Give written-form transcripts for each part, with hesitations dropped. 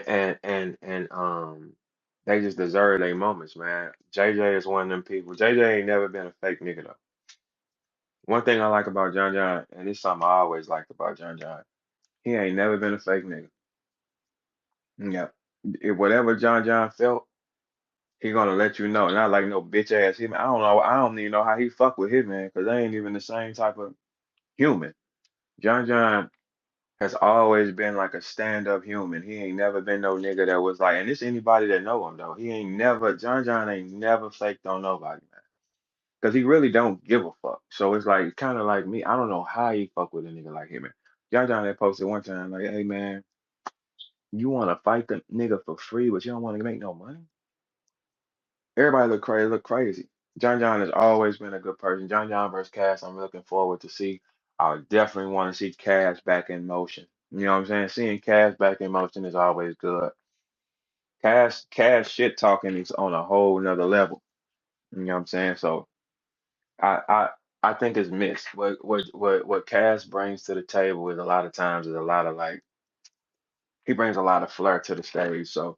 And they just deserve their moments, man. JJ is one of them people. JJ ain't never been a fake nigga though. One thing I like about John John, and it's something I always liked about John John, he ain't never been a fake nigga. Yeah. If whatever John John felt, he gonna let you know. Not like no bitch ass Hitman. I don't know. I don't even know how he fuck with Hitman because they ain't even the same type of human. John John has always been like a stand-up human. He ain't never been no nigga that was like, and it's anybody that know him though. He ain't never, John John ain't never faked on nobody, man. Because he really don't give a fuck. So it's like kind of like me. I don't know how he fuck with a nigga like him, man. John John had posted one time like, hey man, you want to fight the nigga for free, but you don't want to make no money? Everybody look crazy, look crazy. John John has always been a good person. John John versus Cass, I'm looking forward to see. I definitely want to see Cass back in motion. You know what I'm saying? Seeing Cass back in motion is always good. Cass shit talking is on a whole nother level. You know what I'm saying? So I I I think it's mixed. What Cass brings to the table is a lot of times is a lot of like he brings a lot of flair to the stage. So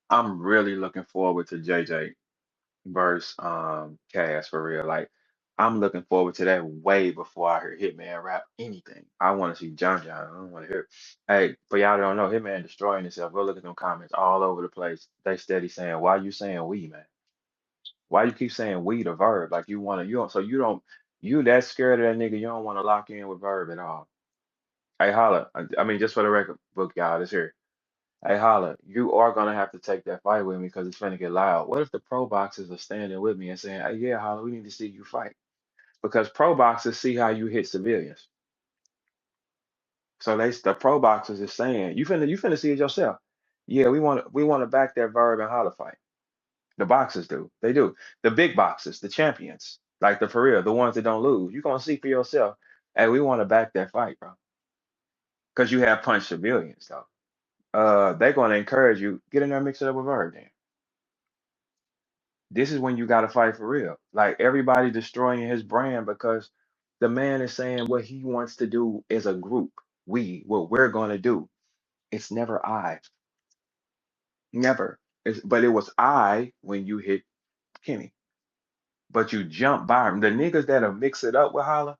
I'm really looking forward to JJ versus Cass for real. Like I'm looking forward to that way before I hear Hitman rap anything. I want to see John John. I don't want to hear. Hey, for y'all that don't know, Hitman destroying himself. Go look at them comments all over the place. They steady saying, "Why you saying we, man? Why you keep saying we the verb? Like you want to you don't so you don't you that scared of that nigga? You don't want to lock in with verb at all." Hey, Holla. I mean, just for the record, book y'all this here. Hey, Holla, you are gonna have to take that fight with me because it's finna get loud. What if the pro boxers are standing with me and saying, "Hey, yeah, Holla, we need to see you fight," because pro boxers see how you hit civilians. So the pro boxers is saying, you finna see it yourself. Yeah, we want to back that verb and Holla fight. The boxers do. They do. The big boxers, the champions, like the for real, the ones that don't lose. You're gonna see for yourself. Hey, we want to back that fight, bro. Because you have punched civilians, though. They're gonna encourage you, get in there, and mix it up with verb then. This is when you gotta fight for real. Like everybody destroying his brand because the man is saying what he wants to do as a group. What we're gonna do. It's never I. Never. But it was I when you hit Kenny. But you jump by him. The niggas that'll mix it up with Holla,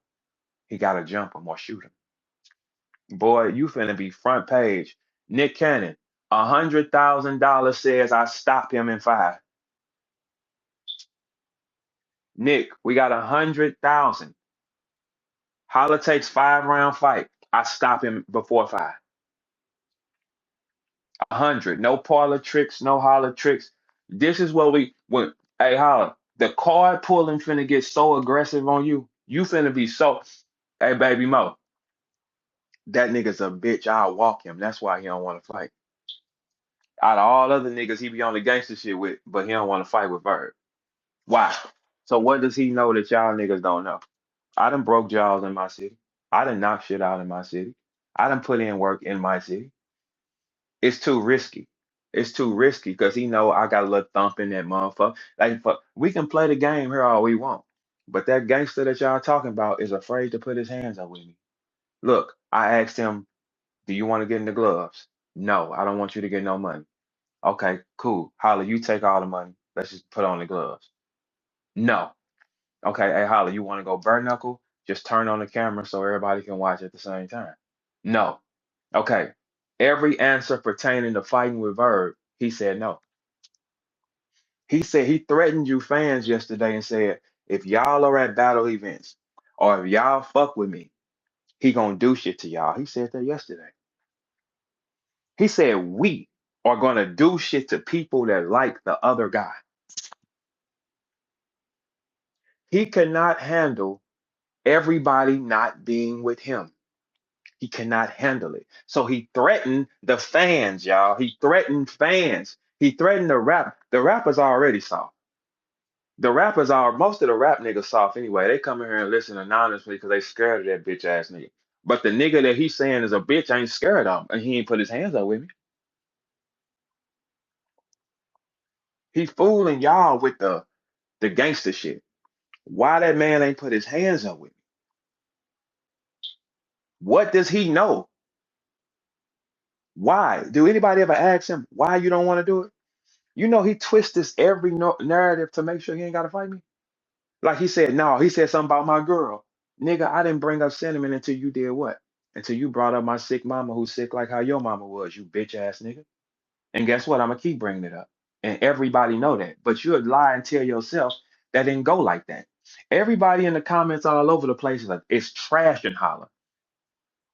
he gotta jump him or shoot him. Boy, you finna be front page. Nick Cannon, $100,000 says I stop him in 5. Nick, we got 100,000. Holla takes 5-round fight. I stop him before 5. 100. No parlor tricks, no holler tricks. This is what when hey Holla, the card pulling finna get so aggressive on you. You finna be so hey baby Mo, that nigga's a bitch. I'll walk him. That's why he don't want to fight. Out of all other niggas he be on the gangster shit with, but he don't want to fight with Bird. Why? So what does he know that y'all niggas don't know? I done broke jaws in my city. I done knocked shit out in my city. I done put in work in my city. It's too risky. It's too risky because he know I got a little thump in that motherfucker. Like we can play the game here all we want, but that gangster that y'all talking about is afraid to put his hands up with me. Look, I asked him, "Do you want to get in the gloves?" No, I don't want you to get no money. Okay, cool. Holly, you take all the money. Let's just put on the gloves. No. Okay, hey Holly, you want to go bare knuckle? Just turn on the camera so everybody can watch at the same time. No. Okay. Every answer pertaining to fighting with Verb, he said no. He said he threatened you fans yesterday and said, if y'all are at battle events or if y'all fuck with me, he gonna do shit to y'all. He said that yesterday. He said we are gonna do shit to people that like the other guy. He cannot handle everybody not being with him. He cannot handle it. So he threatened the fans, y'all. He threatened fans. He threatened the rap. The rappers already soft. The rappers are most of the rap niggas soft anyway. They come in here and listen anonymously because they scared of that bitch ass nigga. But the nigga that he's saying is a bitch ain't scared of him, and he ain't put his hands up with me. He fooling y'all with the gangster shit. Why that man ain't put his hands up with me? What does he know? Why? Do anybody ever ask him why you don't want to do it? You know he twists this every narrative to make sure he ain't got to fight me. Like he said, no, he said something about my girl. Nigga, I didn't bring up sentiment until you did what? Until you brought up my sick mama who's sick like how your mama was, you bitch ass nigga. And guess what? I'm gonna keep bringing it up. And everybody know that. But you'll lie and tell yourself that didn't go like that. Everybody in the comments all over the place is like, it's trash and Holla.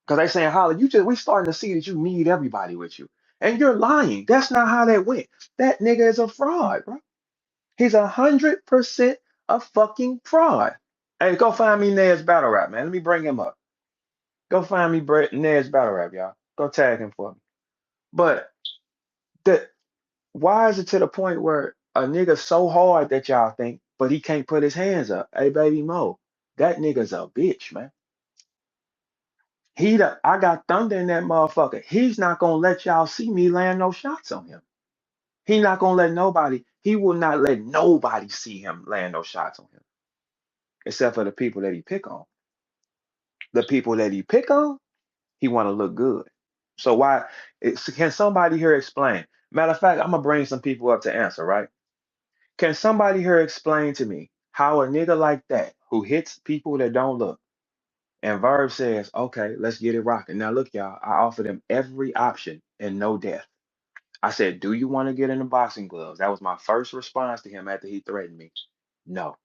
Because they saying, Holla, we starting to see that you need everybody with you. And you're lying. That's not how that went. That nigga is a fraud, bro. He's 100% a fucking fraud. Hey, go find me Ned's battle rap, man. Let me bring him up. Go find me Ned's battle rap, y'all. Go tag him for me. But the why is it to the point where a nigga so hard that y'all think, but he can't put his hands up? Hey, baby Mo, that nigga's a bitch, man. I got thunder in that motherfucker. He's not gonna let y'all see me land no shots on him. He not gonna let nobody. He will not let nobody see him land no shots on him, except for the people that he pick on. The people that he pick on, he want to look good. So can somebody here explain? Matter of fact, I'm gonna bring some people up to answer, right? Can somebody here explain to me how a nigga like that who hits people that don't look and Verb says, okay, let's get it rocking. Now look, y'all, I offered him every option and no death. I said, do you want to get in the boxing gloves? That was my first response to him after he threatened me. No.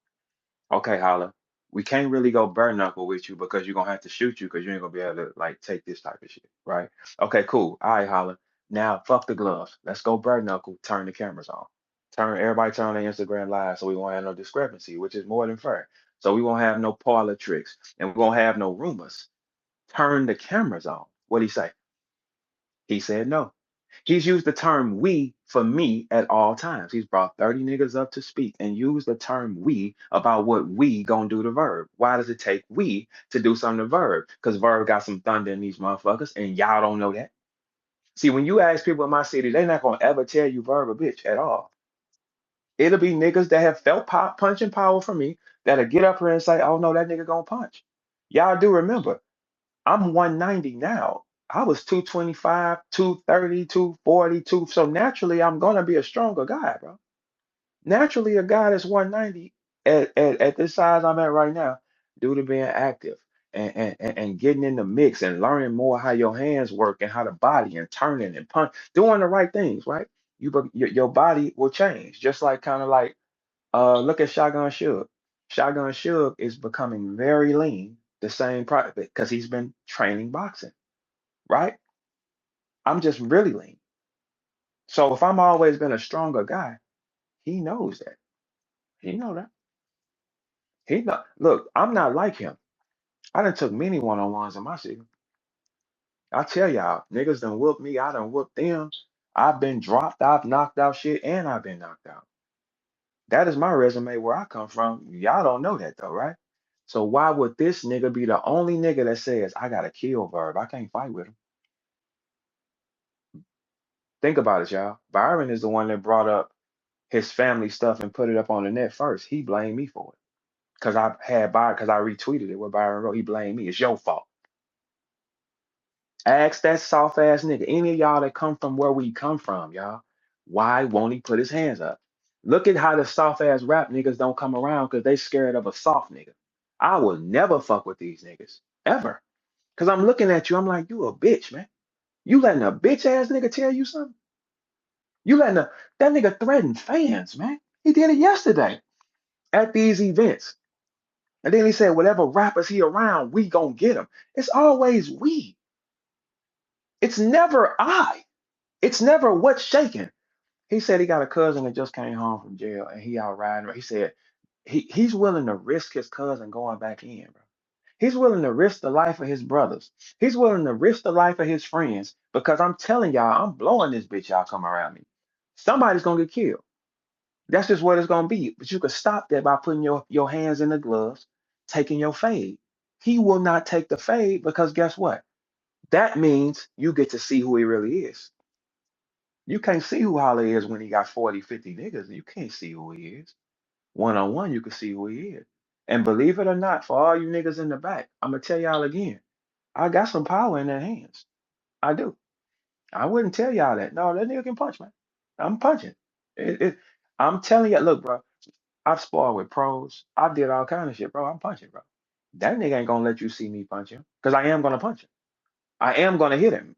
Okay, Holla, we can't really go bare knuckle with you because you're gonna have to shoot you because you ain't gonna be able to like take this type of shit, right? Okay, cool. All right, Holla. Now fuck the gloves. Let's go bare knuckle. Turn the cameras on. Turn their Instagram live so we won't have no discrepancy, which is more than fair. So we won't have no parlor tricks and we won't have no rumors. Turn the cameras on. What'd he say? He said no. He's used the term we for me at all times. He's brought 30 niggas up to speak and used the term we about what we gonna do to Verb. Why does it take we to do something to Verb? Because Verb got some thunder in these motherfuckers and y'all don't know that. See, when you ask people in my city, they're not gonna ever tell you Verb a bitch at all. It'll be niggas that have felt punching power from me that'll get up here and say, oh no, that nigga gonna punch. Y'all do remember, I'm 190 now. I was 225, 230, 242. So naturally, I'm gonna be a stronger guy, bro. Naturally, a guy that's 190 at this size I'm at right now, due to being active and getting in the mix and learning more how your hands work and how the body and turning and punch, doing the right things, right? Your body will change, just like kind of like look at Shotgun Suge. Shotgun Suge is becoming very lean, the same product because he's been training boxing, right? I'm just really lean. So if I'm always been a stronger guy, he knows that. He know that. He know. Look, I'm not like him. I done took many one-on-ones in my city. I tell y'all, niggas done whooped me. I done whooped them. I've been dropped. I've knocked out shit, and I've been knocked out. That is my resume where I come from. Y'all don't know that though, right? So why would this nigga be the only nigga that says I gotta kill Verb? I can't fight with him. Think about it, y'all. Byron is the one that brought up his family stuff and put it up on the net first. He blamed me for it. Because I retweeted it where Byron wrote, he blamed me. It's your fault. Ask that soft ass nigga. Any of y'all that come from where we come from, y'all. Why won't he put his hands up? Look at how the soft ass rap niggas don't come around because they scared of a soft nigga. I will never fuck with these niggas. Ever. Cause I'm looking at you, I'm like, you a bitch, man. You letting a bitch ass nigga tell you something? You letting that nigga threaten fans, man. He did it yesterday at these events. And then he said, whatever rappers he around, we gonna get him. It's always we. It's never I. It's never what's shaking. He said he got a cousin that just came home from jail and he out riding. He said he's willing to risk his cousin going back in, bro. He's willing to risk the life of his brothers. He's willing to risk the life of his friends because I'm telling y'all, I'm blowing this bitch y'all come around me. Somebody's gonna get killed. That's just what it's gonna be. But you can stop that by putting your hands in the gloves, taking your fade. He will not take the fade because guess what? That means you get to see who he really is. You can't see who Holla is when he got 40, 50 niggas. You can't see who he is. One on one, you can see who he is. And believe it or not, for all you niggas in the back, I'm gonna tell y'all again, I got some power in their hands. I do. I wouldn't tell y'all that. No, that nigga can punch, man. I'm punching. I'm telling you, look, bro. I've sparred with pros. I did all kind of shit, bro. I'm punching, bro. That nigga ain't gonna let you see me punch him, cause I am gonna punch him. I am gonna hit him.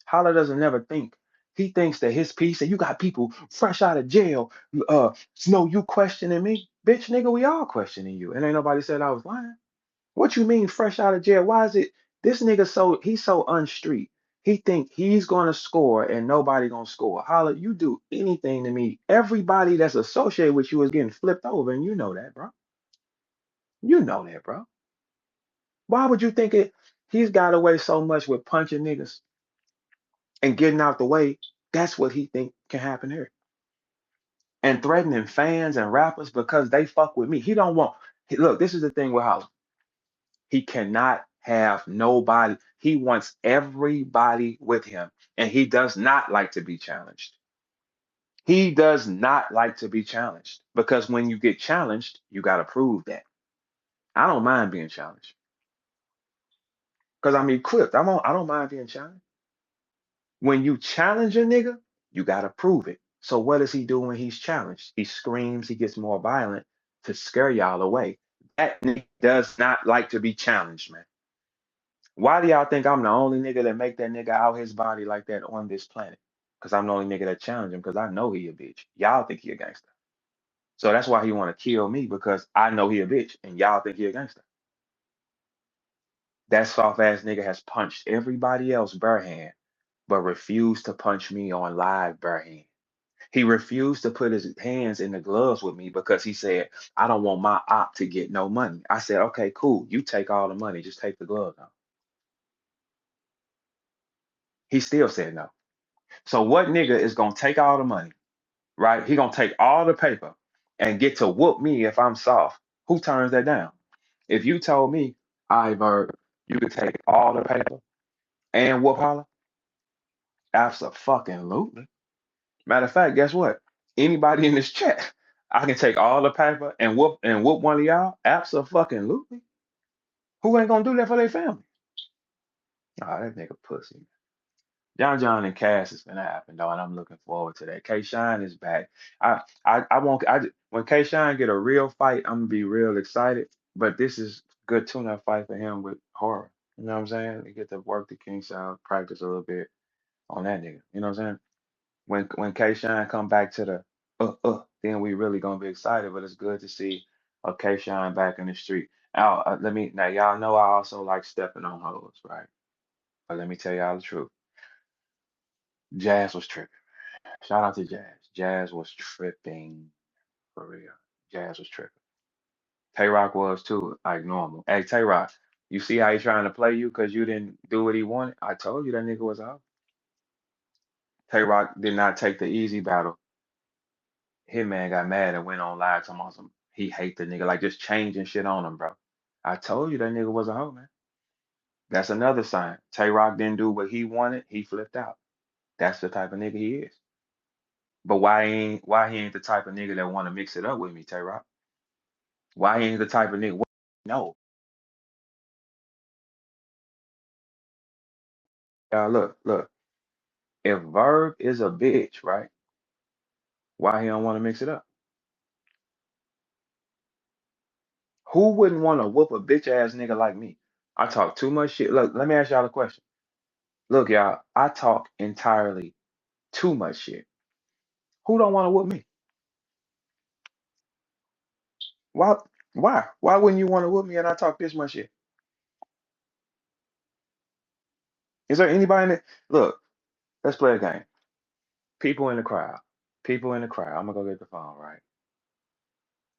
Holla doesn't never think. He thinks that his piece, and you got people fresh out of jail. Snow, you questioning me, bitch, nigga. We all questioning you, and ain't nobody said I was lying. What you mean fresh out of jail? Why is it this nigga he's so unstreet? He think he's gonna score and nobody gonna score. Holla, you do anything to me. Everybody that's associated with you is getting flipped over, and you know that, bro. You know that, bro. Why would you think it? He's got away so much with punching niggas and getting out the way. That's what he think can happen here. And threatening fans and rappers because they fuck with me. He don't want. Look, this is the thing with Holla. He cannot have nobody. He wants everybody with him. And he does not like to be challenged. He does not like to be challenged because when you get challenged, you got to prove that. I don't mind being challenged because I'm equipped. I don't mind being challenged. When you challenge a nigga, you got to prove it. So what does he do when he's challenged? He screams, he gets more violent to scare y'all away. That nigga does not like to be challenged, man. Why do y'all think I'm the only nigga that make that nigga out his body like that on this planet? Because I'm the only nigga that challenge him because I know he a bitch. Y'all think he a gangster. So that's why he want to kill me because I know he a bitch and y'all think he a gangster. That soft ass nigga has punched everybody else bare hand, but refused to punch me on live bare hand. He refused to put his hands in the gloves with me because he said, I don't want my op to get no money. I said, okay, cool. You take all the money. Just take the gloves off. He still said no. So what nigga is gonna take all the money, right? He gonna take all the paper and get to whoop me if I'm soft. Who turns that down? If you told me, I Verb, you could take all the paper and whoop Holla, absolutely. Matter of fact, guess what? Anybody in this chat, I can take all the paper and whoop one of y'all. Absolutely. Who ain't gonna do that for their family? Oh, that nigga pussy. John and Cass is gonna happen though, and I'm looking forward to that. K Shine is back. I won't. When K Shine get a real fight, I'm gonna be real excited. But this is good tune-up fight for him with Horror. You know what I'm saying? They get to work the king side, practice a little bit on that nigga. You know what I'm saying? When K Shine come back to the then we really gonna be excited. But it's good to see a K Shine back in the street. Now, now y'all know I also like stepping on hoes, right? But let me tell y'all the truth. Jazz was tripping. Shout out to Jazz. Jazz was tripping for real. Jazz was tripping. Tay Rock was too, like normal. Hey, Tay Rock, you see how he trying to play you because you didn't do what he wanted? I told you that nigga was out. Tay Rock did not take the easy battle. Hitman got mad and went on live talking about some he hate the nigga, like just changing shit on him, bro. I told you that nigga was a hoe, man. That's another sign. Tay Rock didn't do what he wanted, he flipped out. That's the type of nigga he is. But why he ain't the type of nigga that want to mix it up with me, Tay Rock? Why he ain't the type of nigga? No. Look. If Verb is a bitch, right? Why he don't want to mix it up? Who wouldn't want to whoop a bitch ass nigga like me? I talk too much shit. Look, let me ask y'all a question. Look, y'all, I talk entirely too much shit. Who don't want to whoop me? Why? Why? Why wouldn't you want to whoop me and I talk this much shit? Is there anybody in it? Look, let's play a game. People in the crowd. People in the crowd. I'm gonna go get the phone, right?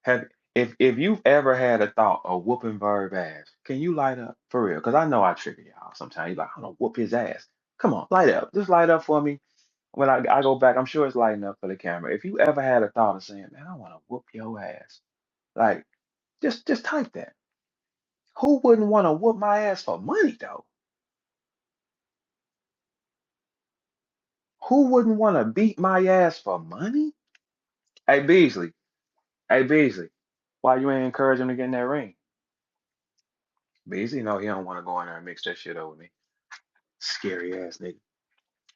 Have if you've ever had a thought of whooping Verb ass, can you light up for real? Because I know I trigger y'all sometimes. You're like, I'm gonna whoop his ass. Come on, light up. Just light up for me. When I go back, I'm sure it's lighting up for the camera. If you ever had a thought of saying, man, I want to whoop your ass, like just type that. Who wouldn't want to whoop my ass for money though? Who wouldn't want to beat my ass for money? Hey Beasley, hey Beasley, why you ain't encourage him to get in that ring? Beasley, no, he don't want to go in there and mix that shit up with me. Scary ass nigga.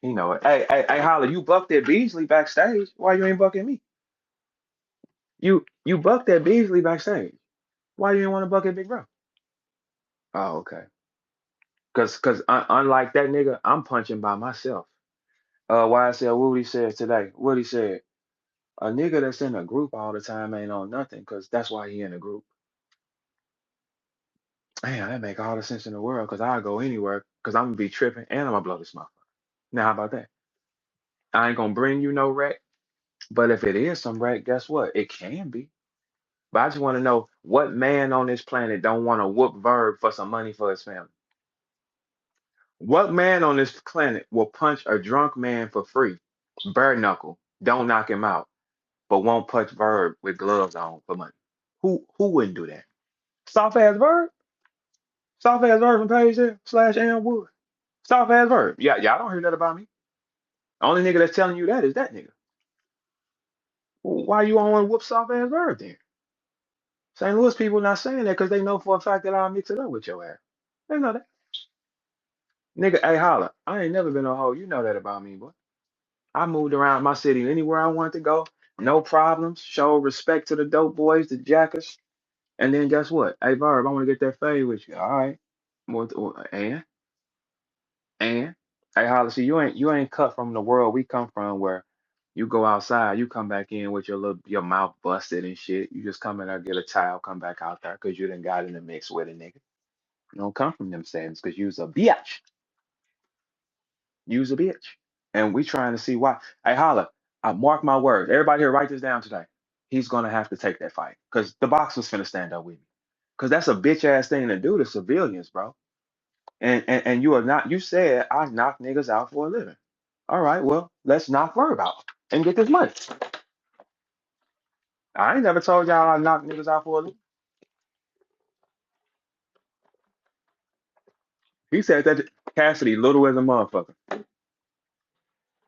You know it. Hey, Holla, you bucked at Beasley backstage. Why you ain't bucking me? You bucked at Beasley backstage. Why you didn't want to buck at Big Bro? Oh, okay. Cause unlike that nigga, I'm punching by myself. YSL, what he said today? What he said? A nigga that's in a group all the time ain't on nothing, cause that's why he in a group. Damn, that make all the sense in the world, cause I'll go anywhere, cause I'm gonna be tripping and I'm gonna blow this motherfucker. Now how about that? I ain't gonna bring you no wreck, but if it is some wreck, guess what? It can be. But I just want to know what man on this planet don't want to whoop Verb for some money for his family? What man on this planet will punch a drunk man for free? Bare knuckle, don't knock him out, but won't punch Verb with gloves on for money. Who wouldn't do that? Soft ass Verb? Soft ass Verb from Page there slash Am Wood. Soft ass Verb. Yeah, y'all don't hear that about me. Only nigga that's telling you that is that nigga. Why you on one whoop soft ass Verb then? St. Louis people not saying that because they know for a fact that I'll mix it up with your ass. They know that. Nigga, hey holla. I ain't never been a hoe. You know that about me, boy. I moved around my city anywhere I wanted to go. No problems. Show respect to the dope boys, the jackers. And then guess what? Hey Verb, I want to get that fade with you. All right. And hey holla, see you ain't cut from the world we come from where you go outside, you come back in with your mouth busted and shit. You just come in there, get a towel, come back out there because you done got in the mix with a nigga. You don't come from them settings because you's a bitch. You's a bitch. And we trying to see why. Hey, holla, I mark my words. Everybody here, write this down today. He's gonna have to take that fight. Cause the boxer's finna stand up with me. Cause that's a bitch ass thing to do to civilians, bro. And you are not, you said I knock niggas out for a living. All right, well, let's knock Verb out and get this money. I ain't never told y'all I knock niggas out for a living. He said that Cassidy little as a motherfucker.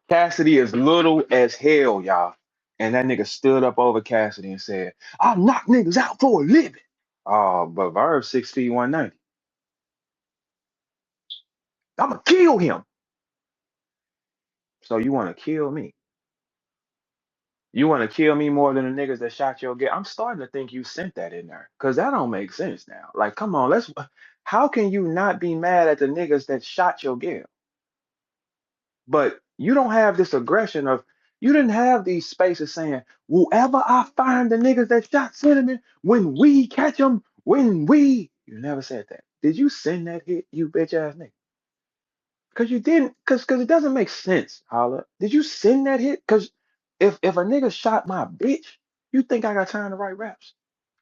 Cassidy is little as hell, y'all. And that nigga stood up over Cassidy and said, I knock niggas out for a living. Oh, but Verb 6 feet 190. I'ma kill him. So you wanna kill me? You wanna kill me more than the niggas that shot your girl? I'm starting to think you sent that in there. Cause that don't make sense now. Like, come on, how can you not be mad at the niggas that shot your girl? But you don't have this aggression of you didn't have these spaces saying, whoever I find the niggas that shot Cinnamon, when we catch them, you never said that. Did you send that hit, you bitch ass nigga? Cause you didn't, cause it doesn't make sense, Holla. Did you send that hit? Cause if a nigga shot my bitch, you think I got time to write raps?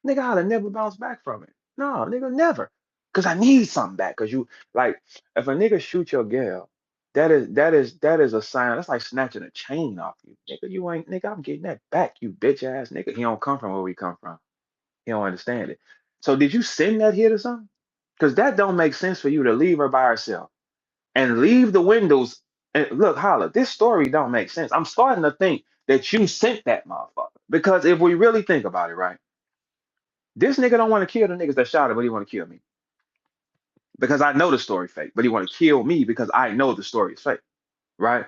Nigga, I'd have never bounced back from it. No, nigga, never. Cause I need something back. Cause you like, if a nigga shoot your girl, that is a sign. That's like snatching a chain off you, nigga. You ain't nigga. I'm getting that back, you bitch ass nigga. He don't come from where we come from. He don't understand it. So did you send that hit or something? Cause that don't make sense for you to leave her by herself and leave the windows. And look, Holla, this story don't make sense. I'm starting to think that you sent that motherfucker. Because if we really think about it, right? This nigga don't want to kill the niggas that shot him, but he want to kill me. Because I know the story fake, but he want to kill me because I know the story is fake, right?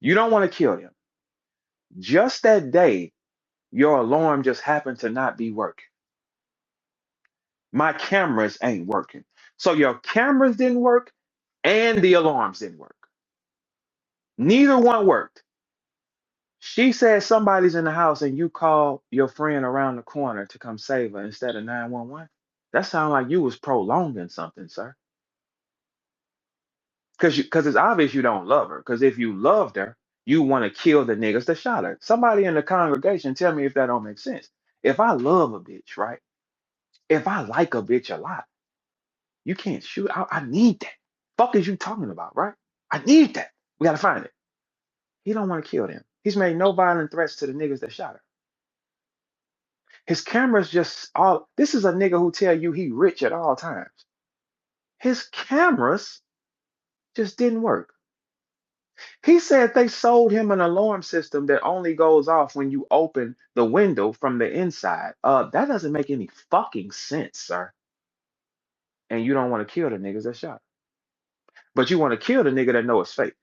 You don't want to kill them. Just that day, your alarm just happened to not be working. My cameras ain't working. So your cameras didn't work and the alarms didn't work. Neither one worked. She said somebody's in the house and you call your friend around the corner to come save her instead of 911. That sounds like you was prolonging something, sir. Because it's obvious you don't love her. Because if you loved her, you want to kill the niggas that shot her. Somebody in the congregation tell me if that don't make sense. If I love a bitch, right? If I like a bitch a lot, you can't shoot. I need that. Fuck is you talking about, right? I need that. We gotta find it. He don't want to kill them. He's made no violent threats to the niggas that shot her. His cameras just all. This is a nigga who tell you he rich at all times. His cameras just didn't work. He said they sold him an alarm system that only goes off when you open the window from the inside. That doesn't make any fucking sense, sir. And you don't want to kill the niggas that shot. But you want to kill the nigga that know it's fake.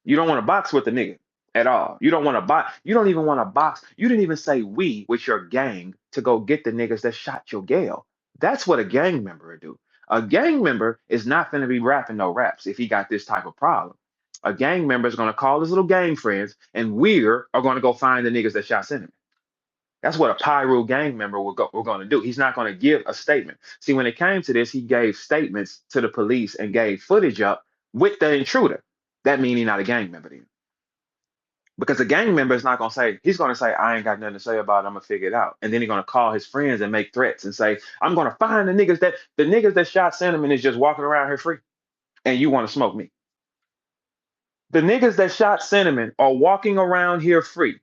You don't want to box with the nigga at all. You don't want to box. You don't even want to box. You didn't even say we with your gang to go get the niggas that shot your gal. That's what a gang member would do. A gang member is not going to be rapping no raps if he got this type of problem. A gang member is going to call his little gang friends, and we're going to go find the niggas that shot Cinnamon. That's what a Pyro gang member we're going to do. He's not going to give a statement. See, when it came to this, he gave statements to the police and gave footage up with the intruder. That means he's not a gang member then. Because a gang member is not going to say, he's going to say, I ain't got nothing to say about it. I'm going to figure it out. And then he's going to call his friends and make threats and say, I'm going to find the niggas that shot Cinnamon is just walking around here free. And you want to smoke me. The niggas that shot Cinnamon are walking around here free,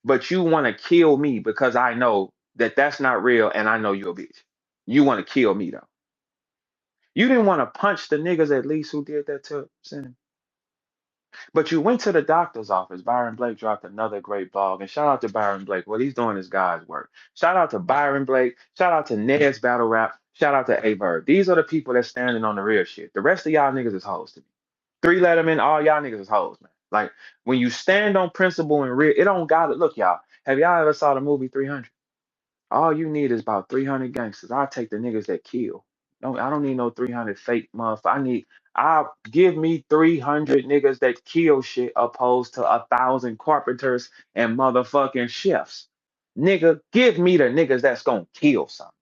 but you want to kill me because I know that that's not real and I know you're a bitch. You want to kill me though. You didn't want to punch the niggas at least who did that to Cinnamon. But you went to the doctor's office. Byron Blake dropped another great blog. And shout out to Byron Blake. What he's doing is God's work. Shout out to Byron Blake. Shout out to Ned's Battle Rap. Shout out to A-Verb. These are the people that's standing on the real shit. The rest of y'all niggas is hoes to me. Three Letterman, all y'all niggas is hoes, man. Like, when you stand on principle and real, it don't gotta look, y'all. Have y'all ever saw the movie 300? All you need is about 300 gangsters. I'll take the niggas that kill. No, I don't need no 300 fake motherfuckers. I'll give me 300 niggas that kill shit opposed to 1,000 carpenters and motherfucking chefs. Nigga, give me the niggas that's gonna kill something.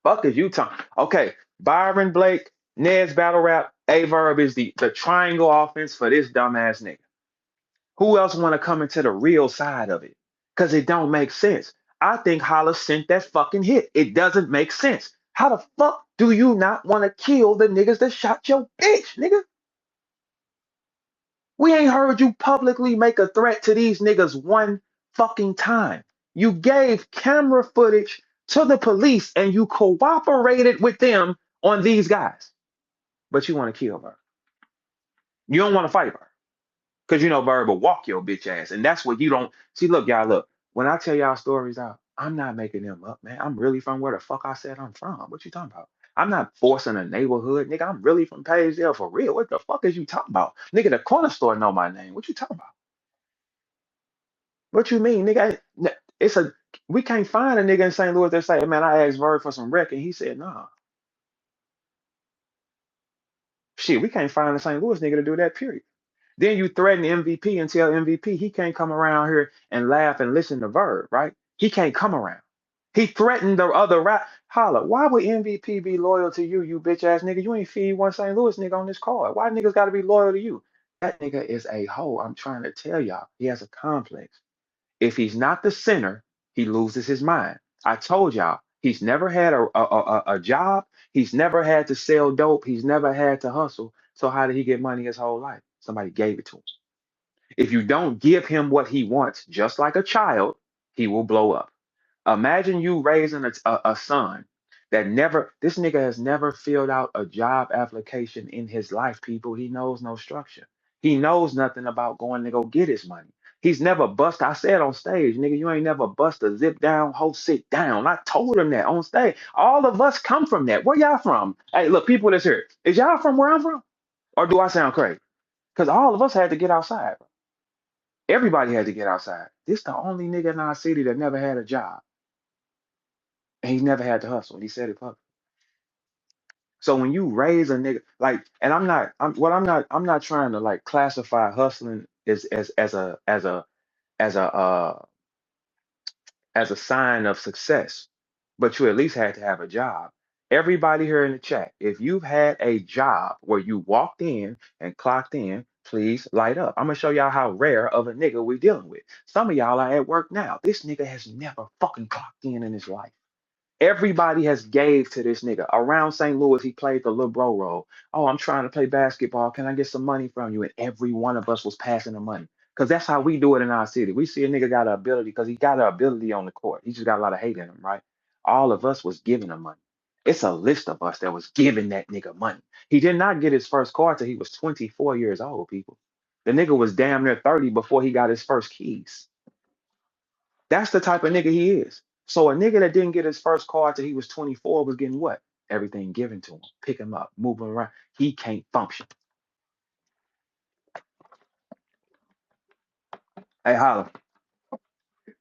Fuck is you talking? Okay, Byron Blake, Ned's Battle Rap, A-Verb is the triangle offense for this dumbass nigga. Who else want to come into the real side of it? Because it don't make sense. I think Holla sent that fucking hit. It doesn't make sense. How the fuck do you not want to kill the niggas that shot your bitch, nigga? We ain't heard you publicly make a threat to these niggas one fucking time. You gave camera footage to the police and you cooperated with them on these guys. But you want to kill her. You don't want to fight her. Because you know Bird will walk your bitch ass. And that's what you don't see. Look, y'all, look. When I tell y'all stories out, I'm not making them up, man. I'm really from where the fuck I said I'm from. What you talking about? I'm not forcing a neighborhood, nigga. I'm really from Paysdale for real. What the fuck is you talking about? Nigga, the corner store know my name. What you talking about? What you mean, nigga? It's a we can't find a nigga in St. Louis that say, man, I asked Bird for some wreck, and he said, nah. Shit, we can't find a St. Louis nigga to do that, period. Then you threaten MVP and tell MVP he can't come around here and laugh and listen to Verb, right? He can't come around. He threatened the other rap. Holla, why would MVP be loyal to you, you bitch ass nigga? You ain't feed one St. Louis nigga on this card. Why niggas gotta be loyal to you? That nigga is a hoe. I'm trying to tell y'all. He has a complex. If he's not the center, he loses his mind. I told y'all, he's never had a job. He's never had to sell dope. He's never had to hustle. So how did he get money his whole life? Somebody gave it to him. If you don't give him what he wants, just like a child, he will blow up. Imagine you raising a son that never, this nigga has never filled out a job application in his life, people. He knows no structure. He knows nothing about going to go get his money. He's never bust. I said on stage, nigga, you ain't never bust a zip down, ho, sit down. I told him that on stage. All of us come from that. Where y'all from? Hey, look, people that's here. Is y'all from where I'm from? Or do I sound crazy? Because all of us had to get outside. Everybody had to get outside. This the only nigga in our city that never had a job. And he never had to hustle. And he said it publicly. So when you raise a nigga, like, and I'm not trying to like classify hustling as a as a sign of success, but you at least had to have a job. Everybody here in the chat, if you've had a job where you walked in and clocked in, please light up. I'm gonna show y'all how rare of a nigga we dealing with. Some of y'all are at work now. This nigga has never fucking clocked in his life. Everybody has gave to this nigga. Around St. Louis, he played the little bro role. Oh, I'm trying to play basketball. Can I get some money from you? And every one of us was passing the money. Because that's how we do it in our city. We see a nigga got an ability because he got an ability on the court. He just got a lot of hate in him, right? All of us was giving him money. It's a list of us that was giving that nigga money. He did not get his first car till he was 24 years old, people. The nigga was damn near 30 before he got his first keys. That's the type of nigga he is. So a nigga that didn't get his first car till he was 24 was getting what? Everything given to him. Pick him up, move him around. He can't function. Hey, Holla,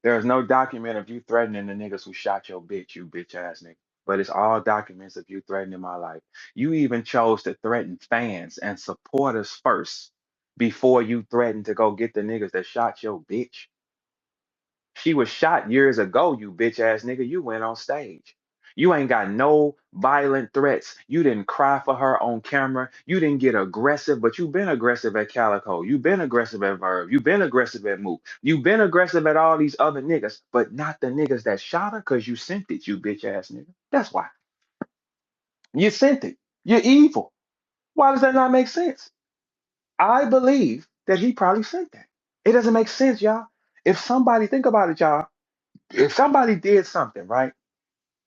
there's no document of you threatening the niggas who shot your bitch, you bitch ass nigga. But it's all documents of you threatening my life. You even chose to threaten fans and supporters first before you threatened to go get the niggas that shot your bitch. She was shot years ago, you bitch ass nigga. You went on stage. You ain't got no violent threats. You didn't cry for her on camera. You didn't get aggressive, but you've been aggressive at Calico. You've been aggressive at Verb. You've been aggressive at Mook. You've been aggressive at all these other niggas, but not the niggas that shot her because you sent it, you bitch ass nigga. That's why. You sent it. You're evil. Why does that not make sense? I believe that he probably sent that. It doesn't make sense, y'all. If somebody, think about it, y'all. If somebody did something, right,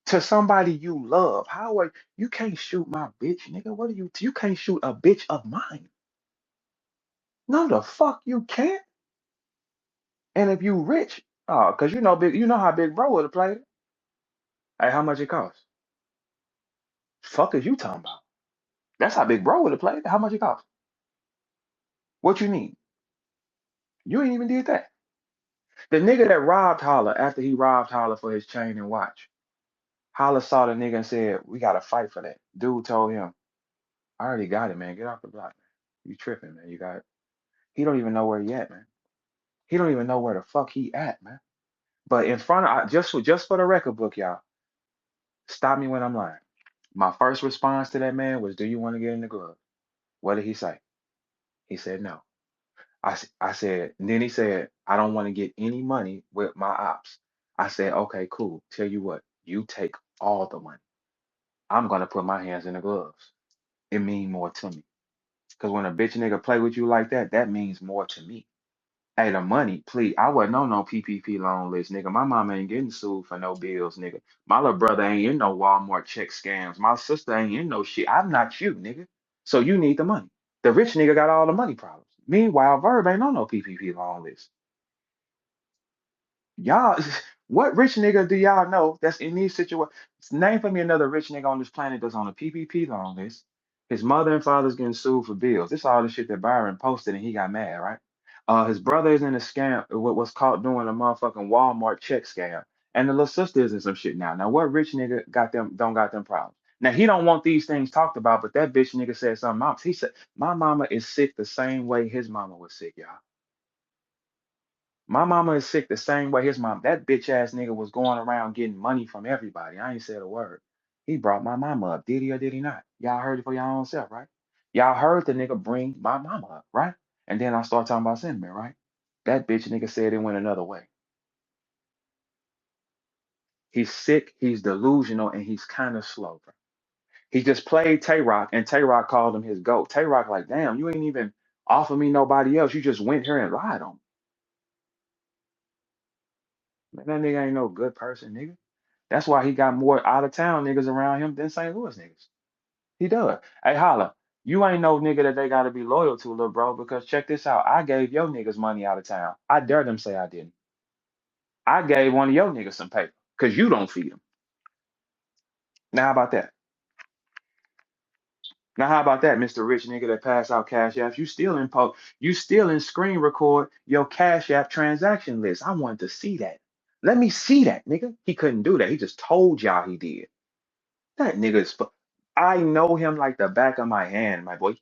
to somebody you love, how are you can't shoot my bitch, nigga? What are you can't shoot a bitch of mine. No, the fuck you can't. And if you rich, oh, cause you know how big bro would have played it. Hey, how much it cost? Fuck is you talking about? That's how big bro would have played it. How much it cost? What you need? You ain't even did that. The nigga that robbed Holla after he robbed Holla for his chain and watch. Holla saw the nigga and said, "We gotta fight for that." Dude told him, "I already got it, man. Get off the block, man. You tripping, man. You got it." He don't even know where he at, man. He don't even know where the fuck he at, man. But in front of just for the record book, y'all, stop me when I'm lying. My first response to that man was, "Do you want to get in the glove?" What did he say? He said no. I said, and then he said, "I don't want to get any money with my ops." I said, "Okay, cool. Tell you what, you take all the money. I'm gonna put my hands in the gloves. It mean more to me. Because when a bitch nigga play with you like that, that means more to me. Hey, the money, please. I wasn't on no PPP loan list, nigga. My mama ain't getting sued for no bills, nigga. My little brother ain't in no Walmart check scams. My sister ain't in no shit. I'm not you, nigga. So you need the money. The rich nigga got all the money problems. Meanwhile, Verb ain't on no PPP loan list. Y'all, what rich nigga do y'all know that's in these situations? Name for me another rich nigga on this planet that's on a PPP loan list. His mother and father's getting sued for bills. This all the shit that Byron posted and he got mad, right? His brother is in a scam, what was caught doing a motherfucking Walmart check scam. And the little sister is in some shit now. Now, what rich nigga don't got them problems? Now, he don't want these things talked about, but that bitch nigga said something else. He said, my mama is sick the same way his mama was sick, y'all. My mama is sick the same way his mom. That bitch ass nigga was going around getting money from everybody. I ain't said a word. He brought my mama up. Did he or did he not? Y'all heard it for y'all own self, right? Y'all heard the nigga bring my mama up, right? And then I start talking about sentiment, right? That bitch nigga said it went another way. He's sick, he's delusional, and he's kind of slow, bro. He just played Tay Rock, and Tay Rock called him his goat. Tay Rock, like, damn, you ain't even offer me nobody else. You just went here and lied on me. Man, that nigga ain't no good person, nigga. That's why he got more out of town niggas around him than St. Louis niggas. He does. Hey, Holla, you ain't no nigga that they gotta be loyal to, little bro, because check this out. I gave your niggas money out of town. I dare them say I didn't. I gave one of your niggas some paper because you don't feed them. Now, how about that? Now, how about that, Mr. Rich nigga that pass out cash apps? You still in screen record your cash app transaction list. I wanted to see that. Let me see that, nigga. He couldn't do that. He just told y'all he did. That nigga is. I know him like the back of my hand, my boy.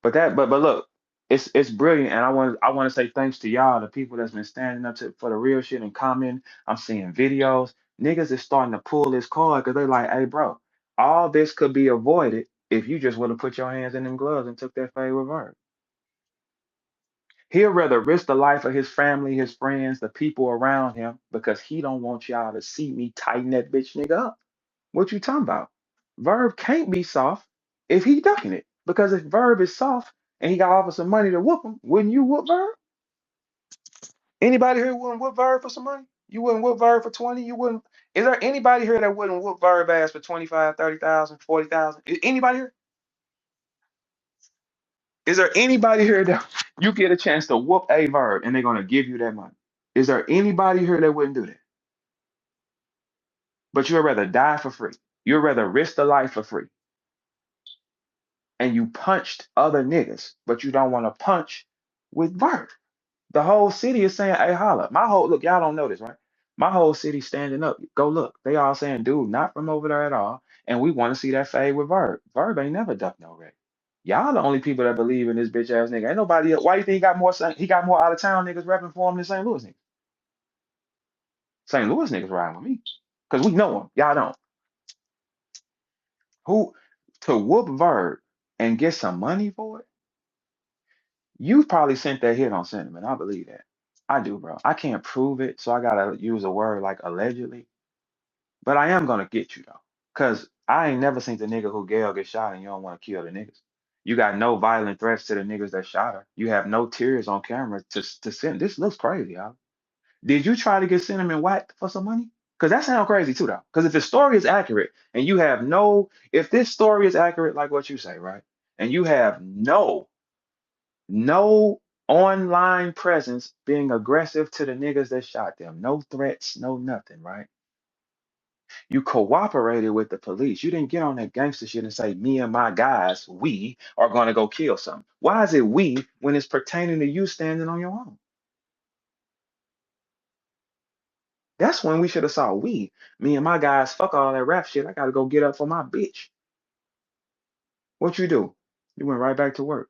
But look, it's brilliant, and I want to say thanks to y'all, the people that's been standing up for the real shit and commenting. I'm seeing videos. Niggas is starting to pull this card because they're like, hey, bro, all this could be avoided if you just would have put your hands in them gloves and took that fade reverse. He'll rather risk the life of his family, his friends, the people around him, because he don't want y'all to see me tighten that bitch nigga up. What you talking about? Verb can't be soft if he ducking it. Because if Verb is soft and he got offered some money to whoop him, wouldn't you whoop Verb? Anybody here wouldn't whoop Verb for some money? You wouldn't whoop Verb for 20? You wouldn't. Is there anybody here that wouldn't whoop Verb ass for 25, 30,000, 40,000? Anybody here? Is there anybody here that you get a chance to whoop a Verb and they're gonna give you that money? Is there anybody here that wouldn't do that? But you'd rather die for free. You'd rather risk the life for free. And you punched other niggas, but you don't want to punch with Verb. The whole city is saying, hey, holla. My whole look, y'all don't know this, right? My whole city standing up. Go look. They all saying, dude, not from over there at all. And we want to see that fade with Verb. Verb ain't never ducked no wreck. Y'all the only people that believe in this bitch ass nigga. Ain't nobody else. Why you think he got more out of town niggas rapping for him than St. Louis niggas? St. Louis niggas riding with me. Cause we know him. Y'all don't. Who to whoop Verb and get some money for it? You probably sent that hit on sentiment. I believe that. I do, bro. I can't prove it, so I gotta use a word like allegedly. But I am gonna get you though, cause I ain't never seen the nigga who Gail get shot and you don't want to kill the niggas. You got no violent threats to the niggas that shot her. You have no tears on camera to send. This looks crazy, y'all. Did you try to get Cinnamon whacked for some money? Cause that sounds crazy too, though. Cause if the story is accurate and you have no, if this story is accurate like what you say, right, and you have no online presence being aggressive to the niggas that shot them, no threats, no nothing, right? You cooperated with the police. You didn't get on that gangster shit and say, me and my guys, we are going to go kill something. Why is it we when it's pertaining to you standing on your own? That's when we should have saw we. Me and my guys, fuck all that rap shit. I got to go get up for my bitch. What you do? You went right back to work.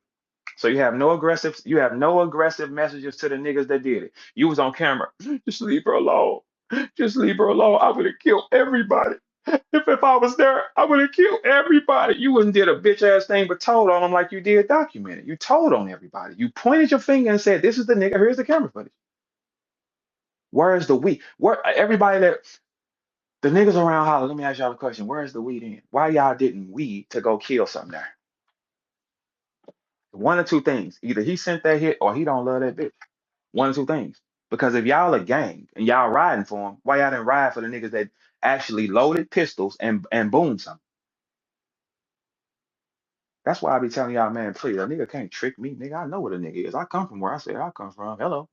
So you have no aggressive messages to the niggas that did it. You was on camera. Just leave her alone. Just leave her alone. I would have killed everybody. If I was there, I would have killed everybody. You wouldn't did a bitch ass thing but told on them like you did documented. You told on everybody. You pointed your finger and said, this is the nigga, here's the camera footage. Where is the we? Where everybody that the niggas around Holla, let me ask y'all a question. Where is the weed in? Why y'all didn't weed to go kill something there? One or two things. Either he sent that hit or he don't love that bitch. One or two things. Because if y'all a gang and y'all riding for him, why y'all didn't ride for the niggas that actually loaded pistols and boomed something? That's why I be telling y'all, man, please, a nigga can't trick me. Nigga, I know what a nigga is. I come from where I said I come from. Hello.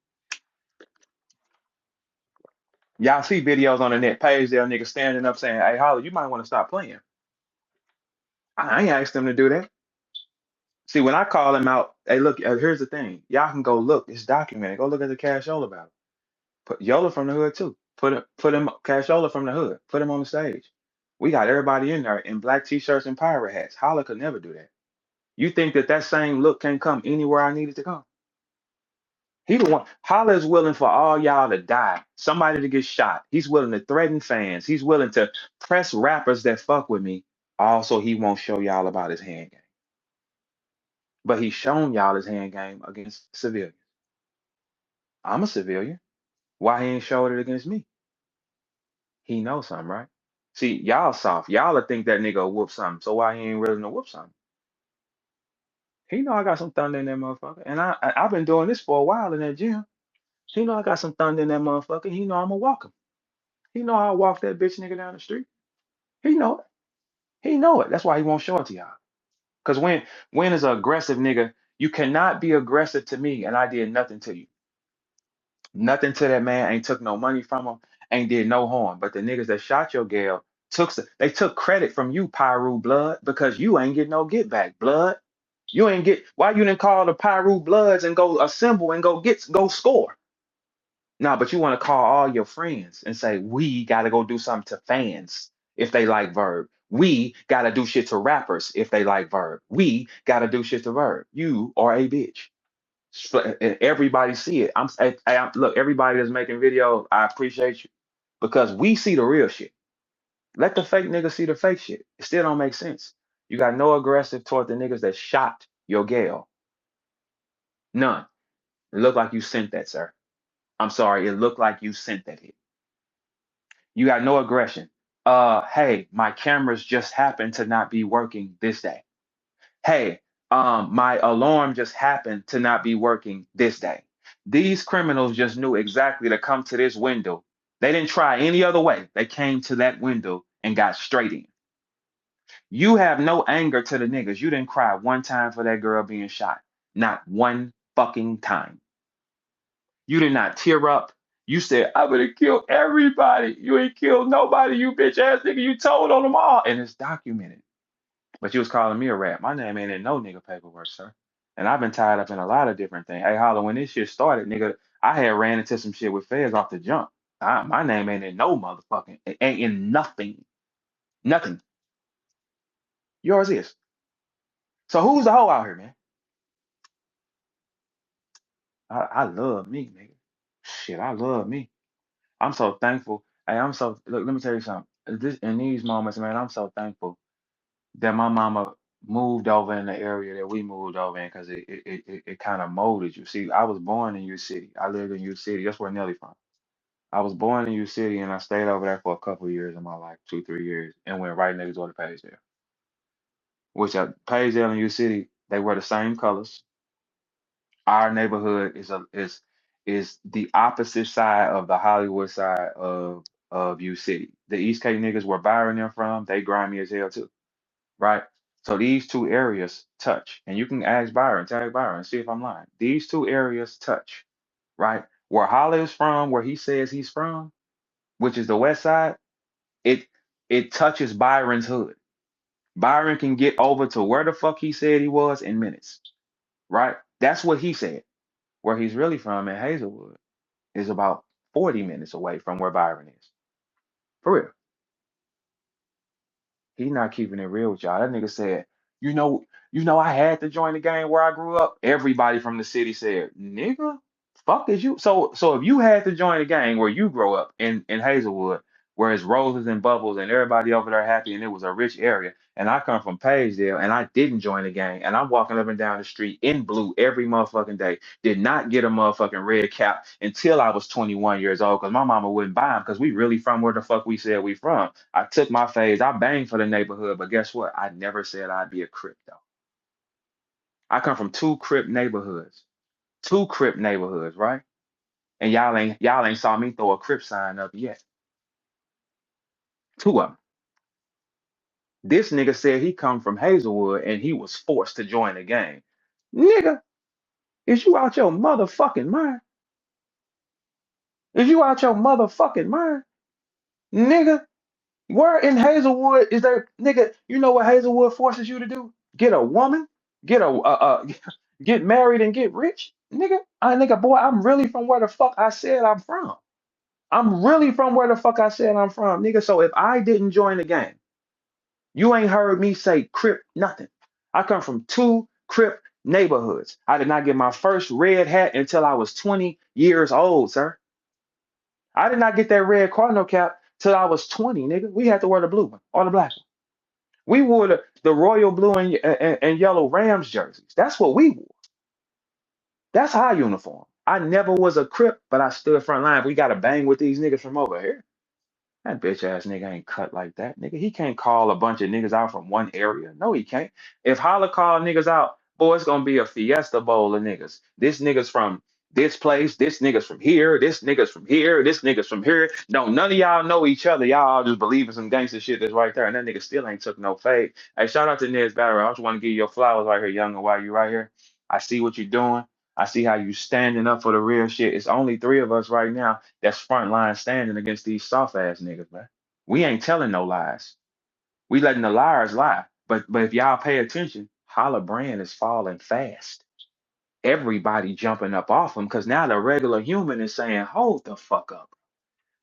Y'all see videos on the net page there, nigga standing up saying, hey, Holly, you might want to stop playing. I ain't asked them to do that. See, when I call him out, hey, look, here's the thing. Y'all can go look. It's documented. Go look at the Cashola battle. Put Yola from the hood too. Put him Cashola from the hood. Put him on the stage. We got everybody in there in black t-shirts and pirate hats. Holla could never do that. You think that that same look can come anywhere I need it to come? He the one. Holla is willing for all y'all to die, somebody to get shot. He's willing to threaten fans. He's willing to press rappers that fuck with me. Also, he won't show y'all about his hand game. But he's shown y'all his hand game against civilians. I'm a civilian. Why he ain't showed it against me? He knows something, right? See, y'all soft. Y'all will think that nigga will whoop something. So why he ain't willing to whoop something? He know I got some thunder in that motherfucker. And I've been doing this for a while in that gym. He know I got some thunder in that motherfucker. He know I'm a walker. He know I'll walk that bitch nigga down the street. He know it. He know it. That's why he won't show it to y'all. Cause when is an aggressive nigga, you cannot be aggressive to me and I did nothing to you. Nothing to that man. Ain't took no money from him. Ain't did no harm. But the niggas that shot your gal they took credit from you, Pyru Blood, because you ain't get no get back, blood. You ain't get why you didn't call the Pyru Bloods and go assemble and go score. No, but you want to call all your friends and say, we got to go do something to fans if they like Verb. We got to do shit to rappers if they like Verb. We got to do shit to Verb. You are a bitch. And everybody see it. Look, everybody that's making videos, I appreciate you because we see the real shit. Let the fake niggas see the fake shit. It still don't make sense. You got no aggressive toward the niggas that shot your gal. None. It looked like you sent that, sir. I'm sorry. It looked like you sent that hit. You got no aggression. Hey, my cameras just happened to not be working this day. Hey, my alarm just happened to not be working this day. These criminals just knew exactly to come to this window. They didn't try any other way. They came to that window and got straight in. You have no anger to the niggas. You didn't cry one time for that girl being shot. Not one fucking time. You did not tear up. You said, I would have killed everybody. You ain't killed nobody, you bitch ass nigga. You told on them all. And it's documented. But you was calling me a rat. My name ain't in no nigga paperwork, sir. And I've been tied up in a lot of different things. Hey, Holla, when this shit started, nigga, I had ran into some shit with feds off the jump. My name ain't in no motherfucking, it ain't in nothing. Nothing. Yours is. So who's the hoe out here, man? I love me, nigga. Shit, I love me. I'm so thankful. Hey, look, let me tell you something. In these moments, man, I'm so thankful that my mama moved over in the area that we moved over in because it kind of molded you. See, I was born in U City. I lived in U City. That's where Nelly from. I was born in U City and I stayed over there for a couple of years in my life, 2, 3 years, and went right next door to Paysdale. Paysdale and U City, they were the same colors. Our neighborhood is the opposite side of the Hollywood side of U City. The East Cape niggas where Byron them from, they grimy as hell too, right? So these two areas touch, and you can ask Byron, tag Byron, see if I'm lying. These two areas touch, right? Where Holla is from, where he says he's from, which is the west side, it it touches Byron's hood. Byron can get over to where the fuck he said he was in minutes, right? That's what he said. Where he's really from in Hazelwood is about 40 minutes away from where Byron is. For real. He's not keeping it real with y'all. That nigga said, you know, I had to join the gang where I grew up. Everybody from the city said, nigga, fuck is you? So if you had to join the gang where you grow up in Hazelwood, where it's roses and bubbles and everybody over there happy and it was a rich area, and I come from Paysdale and I didn't join the gang and I'm walking up and down the street in blue every motherfucking day, did not get a motherfucking red cap until I was 21 years old because my mama wouldn't buy them because we really from where the fuck we said we from. I took my phase. I banged for the neighborhood, but guess what? I never said I'd be a Crip though. I come from two Crip neighborhoods, right? And y'all ain't saw me throw a Crip sign up yet. Two of them. This nigga said he come from Hazelwood and he was forced to join the gang. Nigga, is you out your motherfucking mind? Is you out your motherfucking mind? Nigga, where in Hazelwood is there, nigga? You know what Hazelwood forces you to do? Get a woman, get a get married and get rich, nigga. Nigga, boy, I'm really from where the fuck I said I'm from. I'm really from where the fuck I said I'm from, nigga. So if I didn't join the gang, you ain't heard me say Crip nothing. I come from two Crip neighborhoods. I did not get my first red hat until I was 20 years old, sir. I did not get that red cardinal cap till I was 20, nigga. We had to wear the blue one or the black one. We wore the royal blue and yellow Rams jerseys. That's what we wore. That's our uniform. I never was a Crip, but I stood front line. We got to bang with these niggas from over here. That bitch ass nigga ain't cut like that, nigga. He can't call a bunch of niggas out from one area. No, he can't. If Holla call niggas out, boy, it's gonna be a fiesta bowl of niggas. This niggas from this place, this niggas from here, this niggas from here, this niggas from here. Don't none of y'all know each other. Y'all all just believe in some gangster shit that's right there. And that nigga still ain't took no fade. Hey, shout out to Ned's Battery. I just want to give you your flowers right here, younger, while you right here. I see what you're doing. I see how you standing up for the real shit. It's only three of us right now that's front line standing against these soft ass niggas, man. We ain't telling no lies. We letting the liars lie. But if y'all pay attention, Holla brand is falling fast. Everybody jumping up off him because now the regular human is saying, "Hold the fuck up."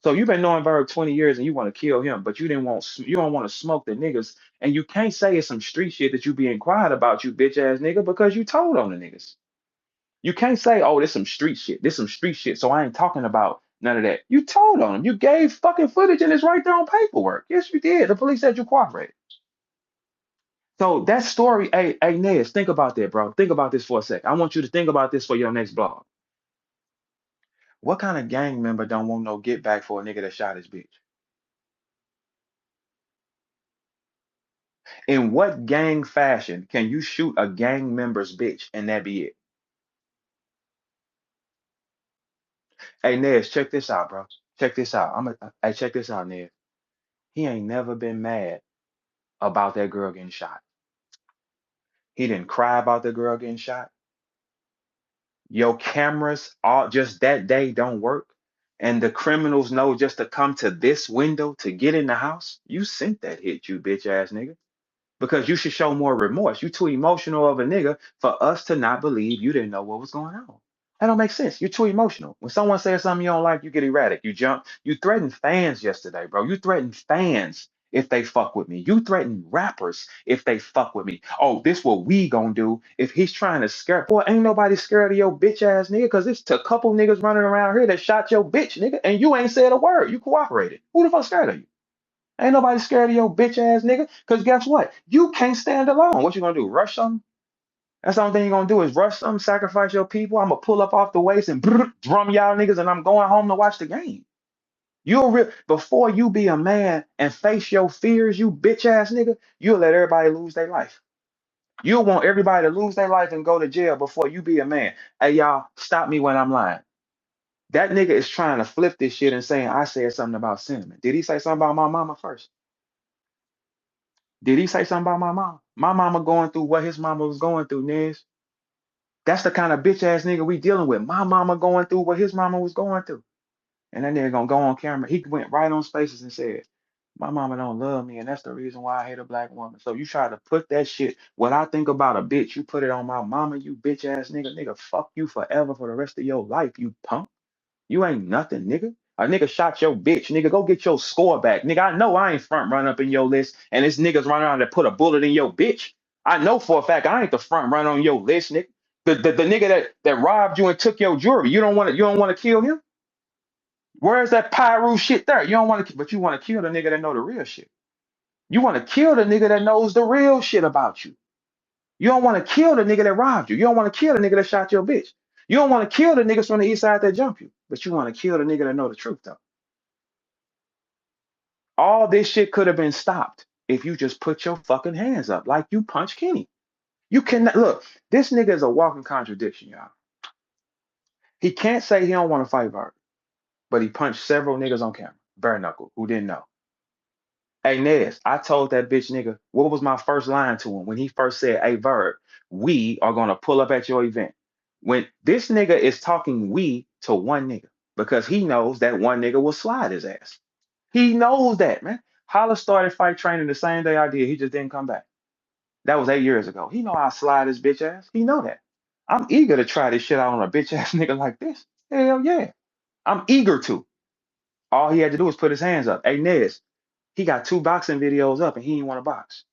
So you've been knowing Verb 20 years and you want to kill him, but you don't want to smoke the niggas, and you can't say it's some street shit that you being quiet about, you bitch ass nigga, because you told on the niggas. You can't say, oh, this some street shit. This some street shit. So I ain't talking about none of that. You told on them. You gave fucking footage and it's right there on paperwork. Yes, you did. The police said you cooperated. So that story, hey, Nez, think about that, bro. Think about this for a sec. I want you to think about this for your next blog. What kind of gang member don't want no get back for a nigga that shot his bitch? In what gang fashion can you shoot a gang member's bitch and that be it? Hey, Nez, check this out, bro. Check this out. Hey, check this out, Nez. He ain't never been mad about that girl getting shot. He didn't cry about the girl getting shot. Your cameras all just that day don't work. And the criminals know just to come to this window to get in the house. You sent that hit, you bitch ass nigga. because you should show more remorse. You too emotional of a nigga for us to not believe you didn't know what was going on. That don't make sense. You're too emotional. When someone says something you don't like, you get erratic. You jump. You threatened fans yesterday, bro. You threatened fans if they fuck with me. You threaten rappers if they fuck with me. Oh, this what we gonna do if he's trying to scare. Boy, ain't nobody scared of your bitch ass nigga, because it's a couple niggas running around here that shot your bitch nigga, and you ain't said a word. You cooperated. Who the fuck scared of you? Ain't nobody scared of your bitch ass nigga, because guess what? You can't stand alone. What you gonna do? Rush something? That's the only thing you're gonna do is rush something, sacrifice your people. I'm gonna pull up off the waist and drum y'all niggas, and I'm going home to watch the game. Before you be a man and face your fears, you bitch ass nigga, you'll let everybody lose their life. You'll want everybody to lose their life and go to jail before you be a man. Hey y'all, stop me when I'm lying. That nigga is trying to flip this shit and saying I said something about cinnamon. Did he say something about my mama first? Did he say something about my mama? My mama going through what his mama was going through, Nez. That's the kind of bitch ass nigga we dealing with. My mama going through what his mama was going through. And that nigga gonna go on camera. He went right on Spaces and said, my mama don't love me, and that's the reason why I hate a black woman. So you try to put that shit, what I think about a bitch, you put it on my mama, you bitch ass nigga. Nigga, fuck you forever for the rest of your life, you punk. You ain't nothing, nigga. A nigga shot your bitch. Nigga, go get your score back. Nigga, I know I ain't front run up in your list, and this niggas running around to put a bullet in your bitch. I know for a fact I ain't the front run on your list, nigga. The nigga that robbed you and took your jewelry. You don't want to kill him? Where's that Pyru shit there? You don't want to, but you want to kill the nigga that know the real shit. You want to kill the nigga that knows the real shit about you. You don't want to kill the nigga that robbed you. You don't want to kill the nigga that shot your bitch. You don't want to kill the niggas from the east side that jump you. But you want to kill the nigga that know the truth though. All this shit could have been stopped if you just put your fucking hands up like you punch Kenny. You cannot look. This nigga is a walking contradiction, y'all. He can't say he don't want to fight Verb, but he punched several niggas on camera. Bare knuckle, who didn't know. Hey Nez, I told that bitch nigga, what was my first line to him when he first said, hey Verb, we are gonna pull up at your event. When this nigga is talking we to one nigga, because he knows that one nigga will slide his ass. He knows that, man. Holla started fight training the same day I did. He just didn't come back. That was 8 years ago. He know I slide his bitch ass. He know that. I'm eager to try this shit out on a bitch ass nigga like this. Hell yeah. I'm eager to. All he had to do was put his hands up. Hey Nez, he got 2 boxing videos up and he didn't want to box.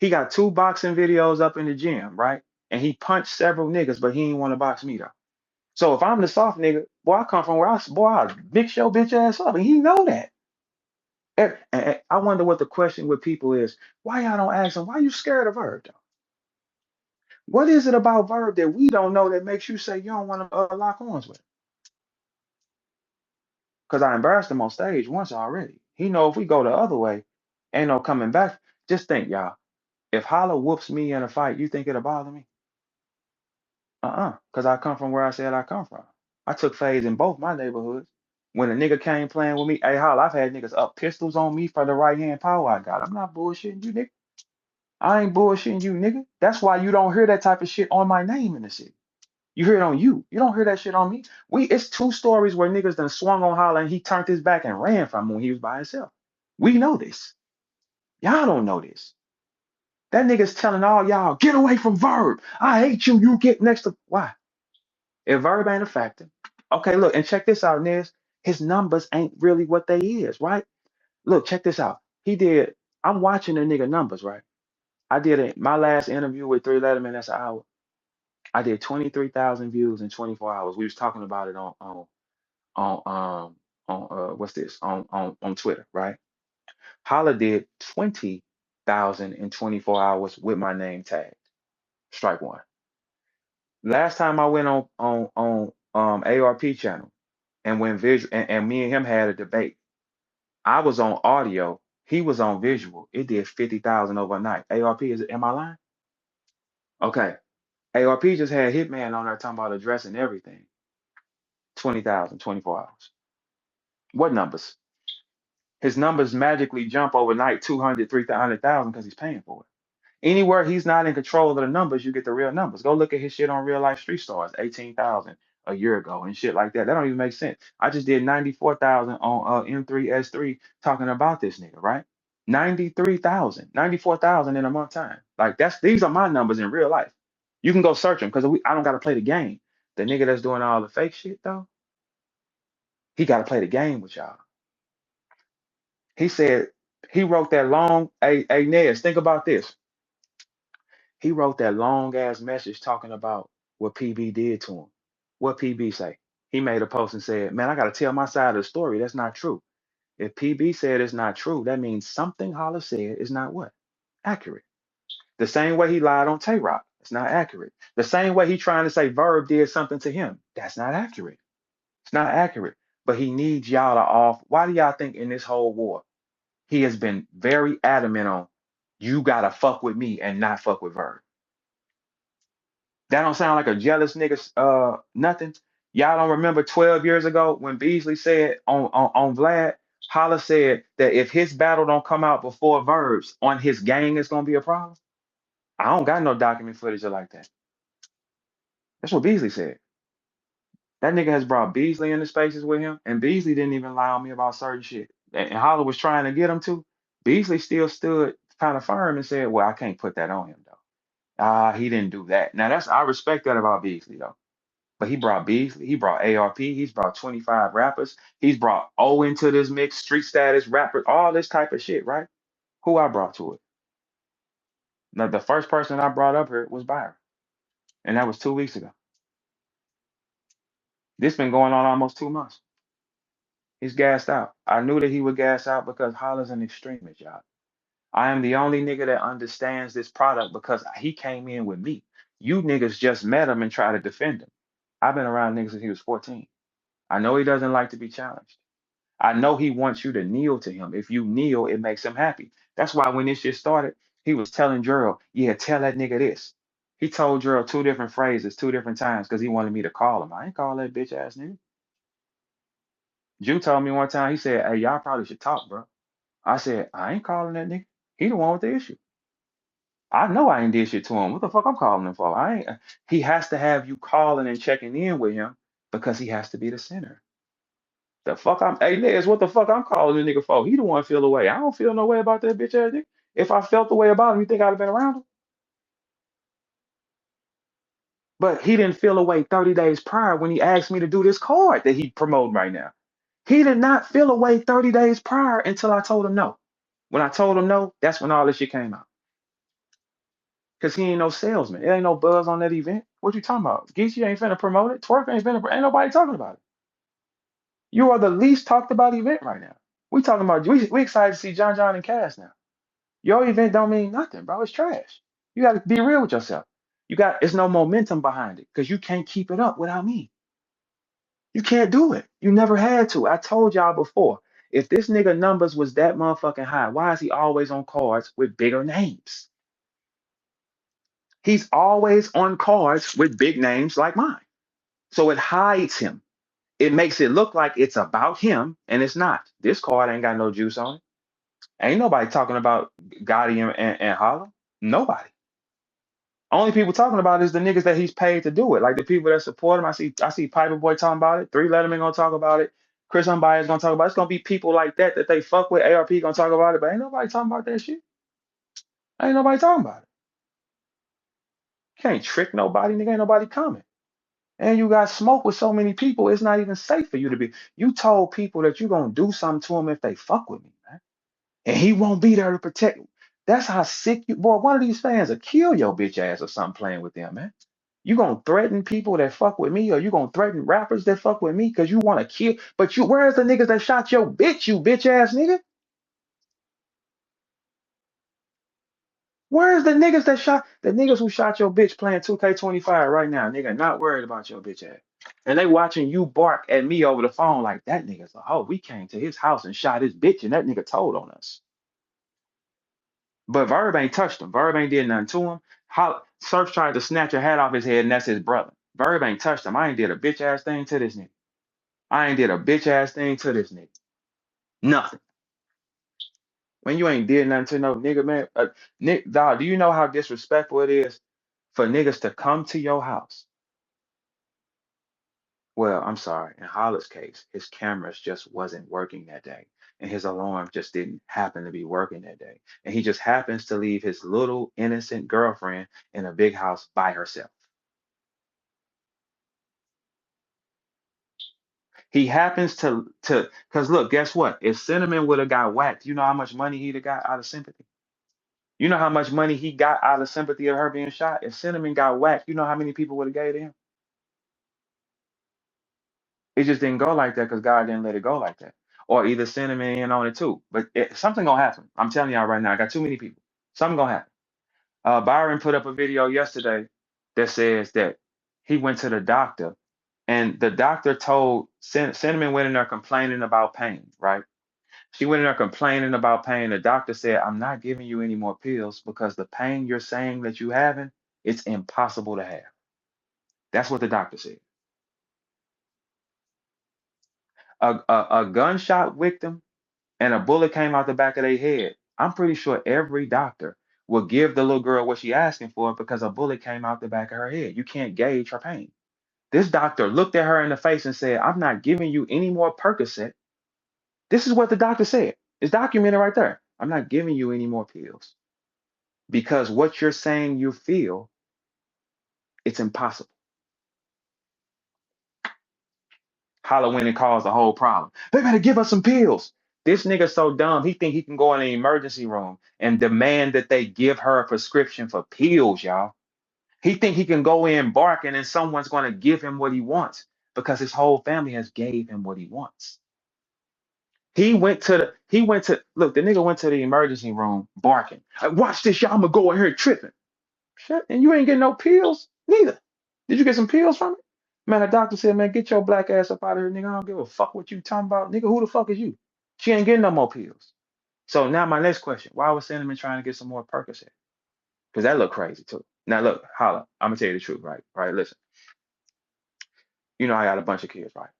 He got 2 boxing videos up in the gym, right? And he punched several niggas, but he didn't want to box me though. So if I'm the soft nigga, boy, I come from where I mix your bitch ass up, and he know that. And I wonder what the question with people is. Why y'all don't ask him? Why you scared of Verb though? What is it about Verb that we don't know that makes you say you don't want to lock arms with him? Because I embarrassed him on stage once already. He know if we go the other way, ain't no coming back. Just think, y'all. If Holla whoops me in a fight, you think it'll bother me? Because I come from where I said I come from. I took phase in both my neighborhoods. When a nigga came playing with me, hey, Holla, I've had niggas up pistols on me for the right hand power I got. I'm not bullshitting you, nigga. I ain't bullshitting you, nigga. That's why you don't hear that type of shit on my name in the city. You hear it on you. You don't hear that shit on me. It's 2 stories where niggas done swung on Holla and he turned his back and ran from him when he was by himself. We know this. Y'all don't know this. That nigga's telling all y'all, get away from Verb. I hate you. You get next to why? If Verb ain't a factor. Okay, look, and check this out, Niz. His numbers ain't really what they is, right? Look, check this out. I'm watching the nigga numbers, right? I did my last interview with Three Letterman, that's an hour. I did 23,000 views in 24 hours. We was talking about it on what's this? On Twitter, right? Holla did 20,000 in 24 hours with my name tagged. Strike one. Last time I went on ARP channel and went visual and me and him had a debate. I was on audio, he was on visual. It did 50,000 overnight. ARP, am I lying? Okay. ARP just had Hitman on there talking about addressing everything. 20,000, 24 hours. What numbers? His numbers magically jump overnight 200, 300,000 because he's paying for it. Anywhere he's not in control of the numbers, you get the real numbers. Go look at his shit on Real Life Street Stars, 18,000 a year ago and shit like that. That don't even make sense. I just did 94,000 on M3S3 talking about this nigga, right? 93,000, 94,000 in a month time. Like these are my numbers in real life. You can go search them because I don't got to play the game. The nigga that's doing all the fake shit though, he got to play the game with y'all. He said he wrote that long. Hey Nez, think about this. He wrote that long ass message talking about what PB did to him. What PB say? He made a post and said, "Man, I got to tell my side of the story. That's not true. If PB said it's not true, that means something Holla said is not what accurate." The same way he lied on Tay Rock, it's not accurate. The same way he trying to say Verb did something to him, that's not accurate. It's not accurate. But he needs y'all to off. Why do y'all think in this whole war, he has been very adamant on you gotta fuck with me and not fuck with Verb? That don't sound like a jealous nigga nothing. Y'all don't remember 12 years ago when Beasley said on Vlad, Holla said that if his battle don't come out before Verb's on his gang, it's gonna be a problem. I don't got no document footage of like that. That's what Beasley said. That nigga has brought Beasley into spaces with him, and Beasley didn't even lie on me about certain shit. And Holla was trying to get him to. Beasley still stood kind of firm and said, "Well, I can't put that on him though." He didn't do that. Now I respect that about Beasley though. But he brought Beasley, he brought ARP, he's brought 25 rappers, he's brought O into this mix, street status, rapper, all this type of shit, right? Who I brought to it? Now the first person I brought up here was Byron, and that was 2 weeks ago. This been going on almost 2 months. He's gassed out. I knew that he would gas out because Holla's an extremist, y'all. I am the only nigga that understands this product because he came in with me. You niggas just met him and try to defend him. I've been around niggas since he was 14. I know he doesn't like to be challenged. I know he wants you to kneel to him. If you kneel, it makes him happy. That's why when this shit started, he was telling Gerald, yeah, tell that nigga this. He told Gerald two different phrases, two different times, because he wanted me to call him. I ain't call that bitch ass nigga. Jew told me one time, he said, hey, y'all probably should talk, bro. I said, I ain't calling that nigga. He the one with the issue. I know I ain't did shit to him. What the fuck I'm calling him for? I ain't. He has to have you calling and checking in with him because he has to be the center. The fuck hey Nez, what the fuck I'm calling the nigga for? He the one feel the way. I don't feel no way about that bitch ass nigga. If I felt the way about him, you think I'd have been around him? But he didn't feel away 30 days prior when he asked me to do this card that he promoting right now. He did not feel away 30 days prior until I told him no. When I told him no, that's when all this shit came out. Cause he ain't no salesman. It ain't no buzz on that event. What you talking about? Geechee ain't finna promote it. Twerk ain't nobody talking about it. You are the least talked about event right now. We excited to see John and Cass now. Your event don't mean nothing, bro. It's trash. You got to be real with yourself. It's no momentum behind it because you can't keep it up without me. You can't do it. You never had to. I told y'all before. If this nigga numbers was that motherfucking high, why is he always on cards with bigger names? He's always on cards with big names like mine. So it hides him. It makes it look like it's about him, and it's not. This card ain't got no juice on it. Ain't nobody talking about Gotti and Holla. Nobody. Only people talking about is the niggas that he's paid to do it. Like the people that support him. I see Piper Boy talking about it. Three Letterman gonna talk about it. Chris Unbiased gonna talk about it. It's gonna be people like that they fuck with. ARP gonna talk about it, but ain't nobody talking about that shit. Ain't nobody talking about it. Can't trick nobody, nigga. Ain't nobody coming. And you got smoke with so many people, it's not even safe for you to be. You told people that you gonna do something to them if they fuck with me, man. And he won't be there to protect you. That's how sick you, boy. One of these fans will kill your bitch ass or something playing with them, man. You gonna threaten people that fuck with me, or you gonna threaten rappers that fuck with me because you want to kill? But where's the niggas that shot your bitch, you bitch ass nigga? Where's the niggas who shot your bitch playing 2K25 right now, nigga? Not worried about your bitch ass, and they watching you bark at me over the phone like that nigga's like, oh, we came to his house and shot his bitch, and that nigga told on us. But Verb ain't touched him. Verb ain't did nothing to him. Surf tried to snatch a hat off his head, and that's his brother. Verb ain't touched him. I ain't did a bitch ass thing to this nigga. I ain't did a bitch ass thing to this nigga. Nothing. When you ain't did nothing to no nigga, man. Nick, dog, do you know how disrespectful it is for niggas to come to your house Well, I'm sorry. In Holla's case, his cameras just wasn't working that day, and his alarm just didn't happen to be working that day. And he just happens to leave his little innocent girlfriend in a big house by herself. He happens to because look, guess what? If Cinnamon would have got whacked, you know how much money he'd have got out of sympathy? You know how much money he got out of sympathy of her being shot? If Cinnamon got whacked, you know how many people would have gave to him? It just didn't go like that because God didn't let it go like that. Or either Cinnamon in on it too. But something gonna happen. I'm telling y'all right now, I got too many people. Something gonna happen. Byron put up a video yesterday that says that he went to the doctor and the doctor told Cinnamon went in there complaining about pain, right? She went in there complaining about pain. The doctor said, I'm not giving you any more pills because the pain you're saying that you having, it's impossible to have. That's what the doctor said. A gunshot victim and a bullet came out the back of their head. I'm pretty sure every doctor will give the little girl what she asking for because a bullet came out the back of her head. You can't gauge her pain. This doctor looked at her in the face and said, I'm not giving you any more Percocet. This is what the doctor said. It's documented right there. I'm not giving you any more pills because what you're saying you feel, it's impossible. Holla went and caused the whole problem. They better give us some pills. This nigga so dumb, he think he can go in the emergency room and demand that they give her a prescription for pills, y'all. He think he can go in barking and someone's going to give him what he wants because his whole family has gave him what he wants. Look, the nigga went to the emergency room barking. Watch this, y'all, I'm gonna go in here tripping. Shit, and you ain't getting no pills neither. Did you get some pills from it? Man, the doctor said, man, get your black ass up out of here, nigga. I don't give a fuck what you talking about. Nigga, who the fuck is you? She ain't getting no more pills. So now my next question, why was Cinnamon trying to get some more Percocet? Because that look crazy too. Now look, Holla, I'm gonna tell you the truth, right? Right, listen. You know I got a bunch of kids, right?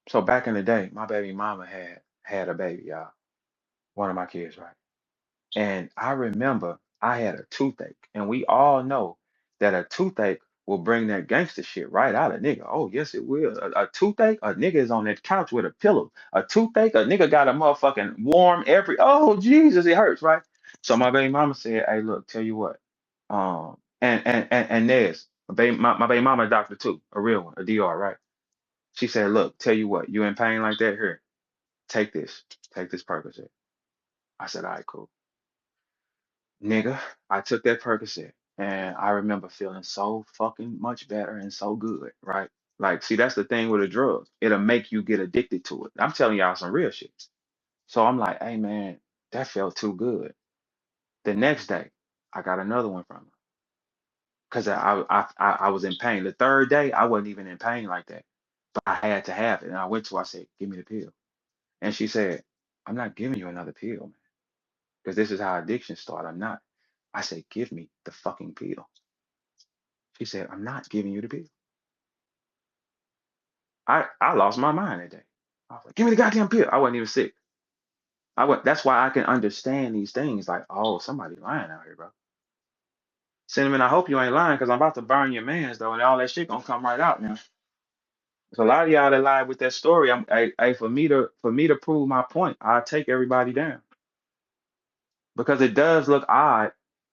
So back in the day, my baby mama had a baby, y'all. One of my kids, right? And I remember I had a toothache, and we all know that a toothache will bring that gangster shit right out of nigga. Oh, yes, it will. A toothache, a nigga is on that couch with a pillow. A toothache, a nigga got a motherfucking warm oh, Jesus, it hurts, right? So my baby mama said, hey, look, tell you what. And Nez, my baby mama a doctor too, a real one, a DR, right? She said, look, tell you what, you in pain like that? Here, take this. Take this Percocet. I said, all right, cool. Nigga, I took that Percocet and I remember feeling so fucking much better and so good, right? Like, see, that's the thing with a drug. It'll make you get addicted to it. I'm telling y'all some real shit. So I'm like, hey man, that felt too good. The next day, I got another one from her because I was in pain. The third day, I wasn't even in pain like that, but I had to have it. And I went to her, I said, give me the pill. And she said, I'm not giving you another pill, man, because this is how addiction start. I'm not. I said, give me the fucking pill. She said, I'm not giving you the pill. I lost my mind that day. I was like, give me the goddamn pill. I wasn't even sick. That's why I can understand these things. Like, oh, somebody lying out here, bro. Cinnamon, I hope you ain't lying because I'm about to burn your mans though, and all that shit gonna come right out now. There's a lot of y'all that lied with that story. For me to prove my point, I take everybody down because it does look odd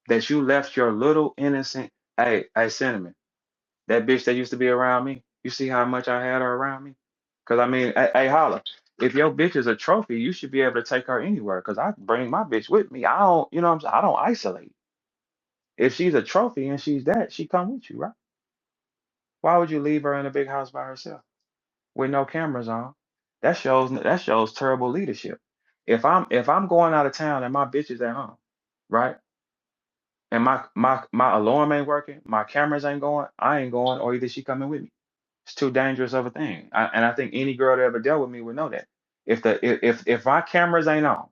that you left your little innocent. Hey, Cinnamon. That bitch that used to be around me, you see how much I had her around me? Because I mean, hey, Holla, if your bitch is a trophy, you should be able to take her anywhere. Because I bring my bitch with me. I don't, you know what I'm saying? I don't isolate. If she's a trophy and she's that, she come with you, right? Why would you leave her in a big house by herself with no cameras on? That shows terrible leadership. If I'm going out of town and my bitch is at home, right? And my alarm ain't working, my cameras ain't going, I ain't going, or either she coming with me. It's too dangerous of a thing. And I think any girl that ever dealt with me would know that. If my cameras ain't on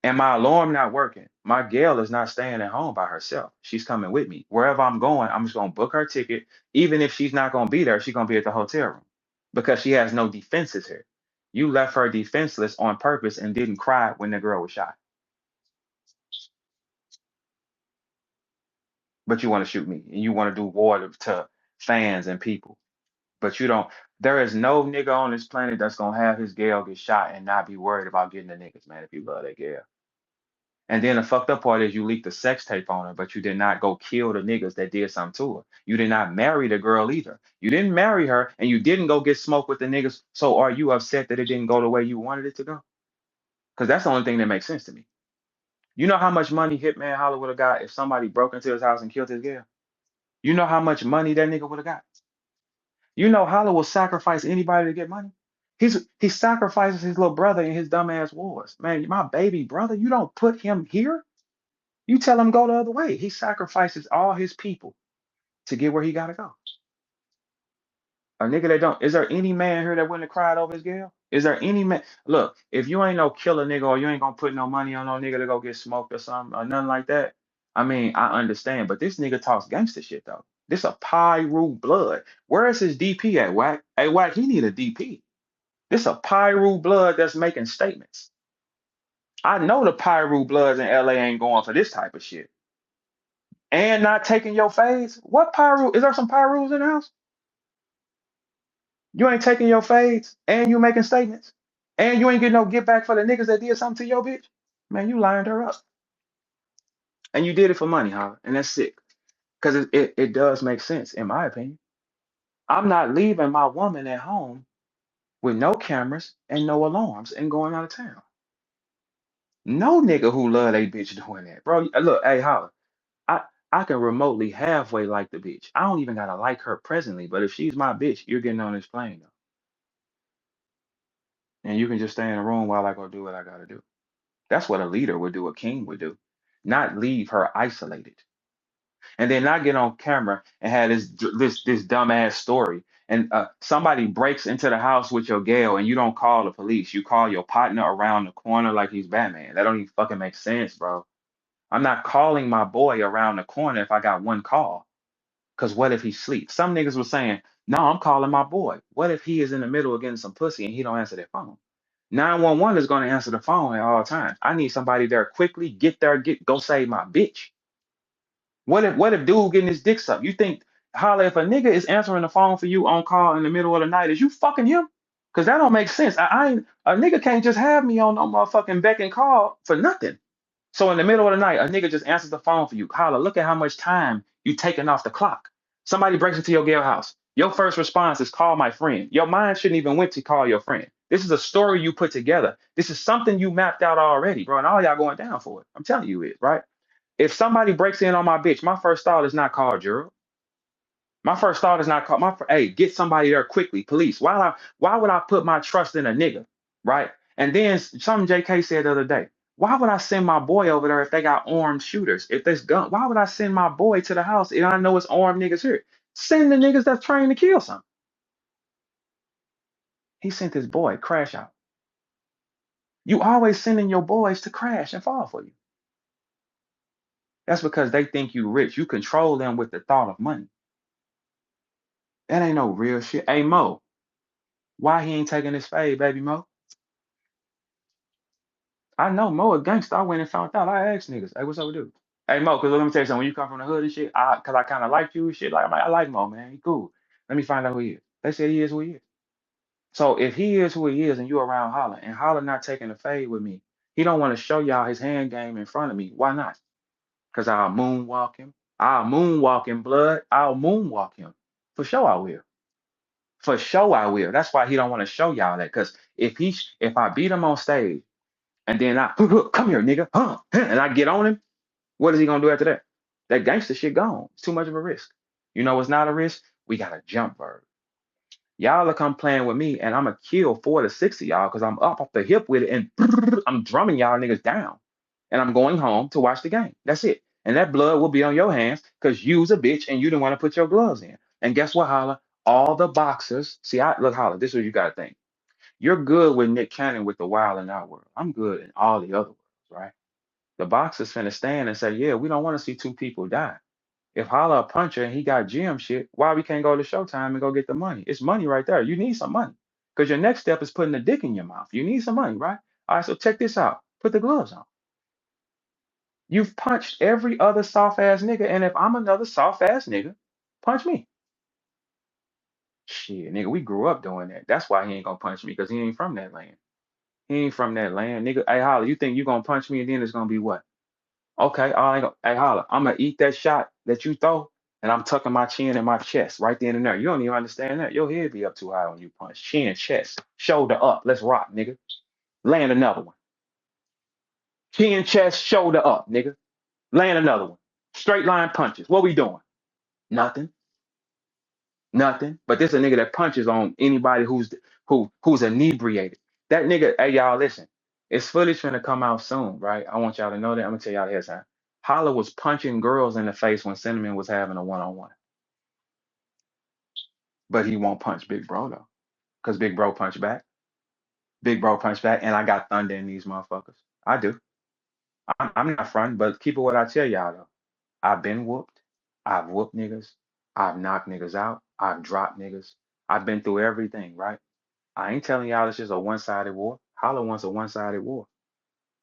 and my alarm not working, my gal is not staying at home by herself. She's coming with me. Wherever I'm going, I'm just gonna book her ticket. Even if she's not gonna be there, she's gonna be at the hotel room because she has no defenses here. You left her defenseless on purpose and didn't cry when the girl was shot. But you want to shoot me and you want to do war to fans and people. But you don't. There is no nigga on this planet that's gonna have his gal get shot and not be worried about getting the niggas, man. If you love that gal. And then the fucked up part is you leaked the sex tape on her, but you did not go kill the niggas that did something to her. You did not marry the girl either. You didn't marry her, and you didn't go get smoked with the niggas. So are you upset that it didn't go the way you wanted it to go? Because that's the only thing that makes sense to me. You know how much money Hitman Holla would have got if somebody broke into his house and killed his girl? You know how much money that nigga would have got? You know Holla will sacrifice anybody to get money? He sacrifices his little brother in his dumbass wars. Man, my baby brother, you don't put him here. You tell him go the other way. He sacrifices all his people to get where he gotta go. A nigga that don't, is there any man here that wouldn't have cried over his girl? Is there any man? Look, if you ain't no killer nigga or you ain't gonna put no money on no nigga to go get smoked or something or nothing like that, I mean, I understand. But this nigga talks gangster shit though. This a Pyru blood. Where is his DP at, Wack? Hey, Wack, he need a DP. This a Pyru blood that's making statements. I know the Pyru bloods in LA ain't going for this type of shit. And not taking your fades? What Pyru? Is there some Pyrus in the house? You ain't taking your fades and you making statements. And you ain't getting no get back for the niggas that did something to your bitch. Man, you lined her up. And you did it for money, huh? And that's sick. Because it does make sense, in my opinion. I'm not leaving my woman at home with no cameras and no alarms and going out of town. No nigga who love they bitch doing that. Bro, look, hey, Holla, I, I can remotely halfway like the bitch. I don't even gotta like her presently, but if she's my bitch, you're getting on this plane though. And you can just stay in the room while I go do what I gotta do. That's what a leader would do, a king would do. Not leave her isolated. And then not get on camera and have this dumbass story. And somebody breaks into the house with your gal and you don't call the police. You call your partner around the corner like he's Batman. That don't even fucking make sense, bro. I'm not calling my boy around the corner if I got one call. Cause what if he sleeps? Some niggas were saying, no, I'm calling my boy. What if he is in the middle of getting some pussy and he don't answer their phone? 911 is going to answer the phone at all times. I need somebody there quickly. Get there, go save my bitch. What if dude getting his dick sucked? You think, Holla, if a nigga is answering the phone for you on call in the middle of the night, is you fucking him? Cause that don't make sense. I ain't a nigga can't just have me on no motherfucking beck and call for nothing. So in the middle of the night, a nigga just answers the phone for you. Holla, look at how much time you taking off the clock. Somebody breaks into your gal house. Your first response is call my friend. Your mind shouldn't even went to call your friend. This is a story you put together. This is something you mapped out already, bro. And all y'all going down for it. I'm telling you it, right? If somebody breaks in on my bitch, my first thought is not call Gerald. My first thought is not call hey, get somebody there quickly, police. Why would I put my trust in a nigga, right? And then something JK said the other day. Why would I send my boy over there if they got armed shooters? If there's gun, why would I send my boy to the house if I know it's armed niggas here? Send the niggas that's trained to kill something. He sent his boy crash out. You always sending your boys to crash and fall for you. That's because they think you rich. You control them with the thought of money. That ain't no real shit. Hey Mo, why he ain't taking his fade, baby Mo? I know Mo a gangster. I went and found out. I asked niggas, hey, what's up with dude? Hey Mo, cause let me tell you something. When you come from the hood and shit, cause I kind of like you and shit. Like I like Mo, man. He cool. Let me find out who he is. They said he is who he is. So if he is who he is, and you around Holla, and Holla not taking the fade with me, he don't want to show y'all his hand game in front of me. Why not? Cause I'll moonwalk him. I'll moonwalk him, blood. I'll moonwalk him. For sure I will. For sure I will. That's why he don't want to show y'all that. Cause if I beat him on stage and then I come here, nigga, and I get on him, what is he gonna do after that? That gangster shit gone. It's too much of a risk. You know what's not a risk? We got a jump verb. Y'all are come playing with me, and I'm gonna kill 4 to 6 of y'all because I'm up off the hip with it, and I'm drumming y'all niggas down. And I'm going home to watch the game. That's it. And that blood will be on your hands because you's a bitch and you didn't want to put your gloves in. And guess what, Holla? All the boxers, see, look, Holla, this is what you gotta think. You're good with Nick Cannon with the wild and out world. I'm good in all the other worlds, right? The boxers finna stand and say, yeah, we don't want to see two people die. If Holla a puncher and he got gym shit, why we can't go to Showtime and go get the money? It's money right there. You need some money. Because your next step is putting a dick in your mouth. You need some money, right? All right, so check this out. Put the gloves on. You've punched every other soft ass nigga, and if I'm another soft ass nigga, punch me. Shit, nigga, we grew up doing that. That's why he ain't gonna punch me, because he ain't from that land. He ain't from that land, nigga. Hey, Holla, you think you gonna punch me and then it's gonna be what? Okay, all right, hey, Holla, I'm gonna eat that shot that you throw, and I'm tucking my chin in my chest right then and there. You don't even understand that. Your head be up too high when you punch. Chin, chest, shoulder up. Let's rock, nigga. Land another one. Chin, chest, shoulder up, nigga. Land another one. Straight line punches. What we doing? Nothing. Nothing. But this a nigga that punches on anybody who's inebriated. That nigga, hey y'all, listen. It's footage finna come out soon, right? I want y'all to know that. I'm gonna tell y'all ahead of time. Holla was punching girls in the face when Cinnamon was having a one-on-one. But he won't punch Big Bro though. Cause Big Bro punched back. Big Bro punched back, and I got thunder in these motherfuckers. I do. I'm not fronting, but keep it what I tell y'all though. I've been whooped. I've whooped niggas. I've knocked niggas out. I've dropped niggas. I've been through everything, right? I ain't telling y'all it's just a one-sided war. Holla wants a one-sided war.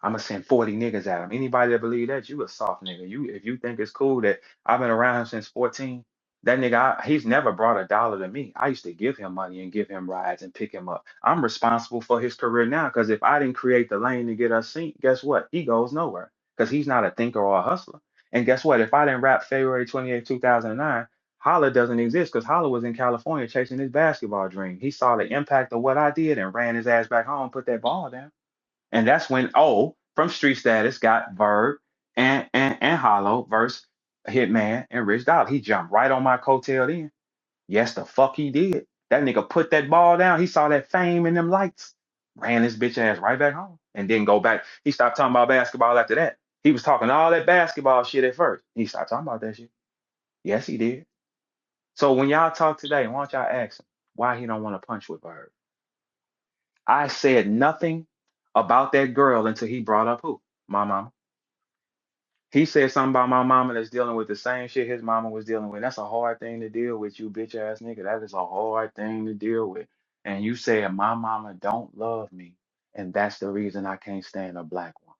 I'ma send 40 niggas at him. Anybody that believe that, you a soft nigga. You if you think it's cool that I've been around him since 14, that nigga, he's never brought a dollar to me. I used to give him money and give him rides and pick him up. I'm responsible for his career now because if I didn't create the lane to get us seen, guess what? He goes nowhere because he's not a thinker or a hustler. And guess what? If I didn't rap February 28th, 2009, Holla doesn't exist because Holla was in California chasing his basketball dream. He saw the impact of what I did and ran his ass back home, put that ball down. And that's when O from Street Status got VERB and Hollow versus Hitman and Rich Dollar. He jumped right on my coattail then. Yes, the fuck he did. That nigga put that ball down. He saw that fame and them lights. Ran his bitch ass right back home. And didn't go back. He stopped talking about basketball after that. He was talking all that basketball shit at first. He stopped talking about that shit. Yes, he did. So when y'all talk today, why don't y'all ask him why he don't want to punch with Verb? I said nothing about that girl until he brought up who? My mama. He said something about my mama that's dealing with the same shit his mama was dealing with. That's a hard thing to deal with, you bitch ass nigga. That is a hard thing to deal with. And you said my mama don't love me, and that's the reason I can't stand a black woman.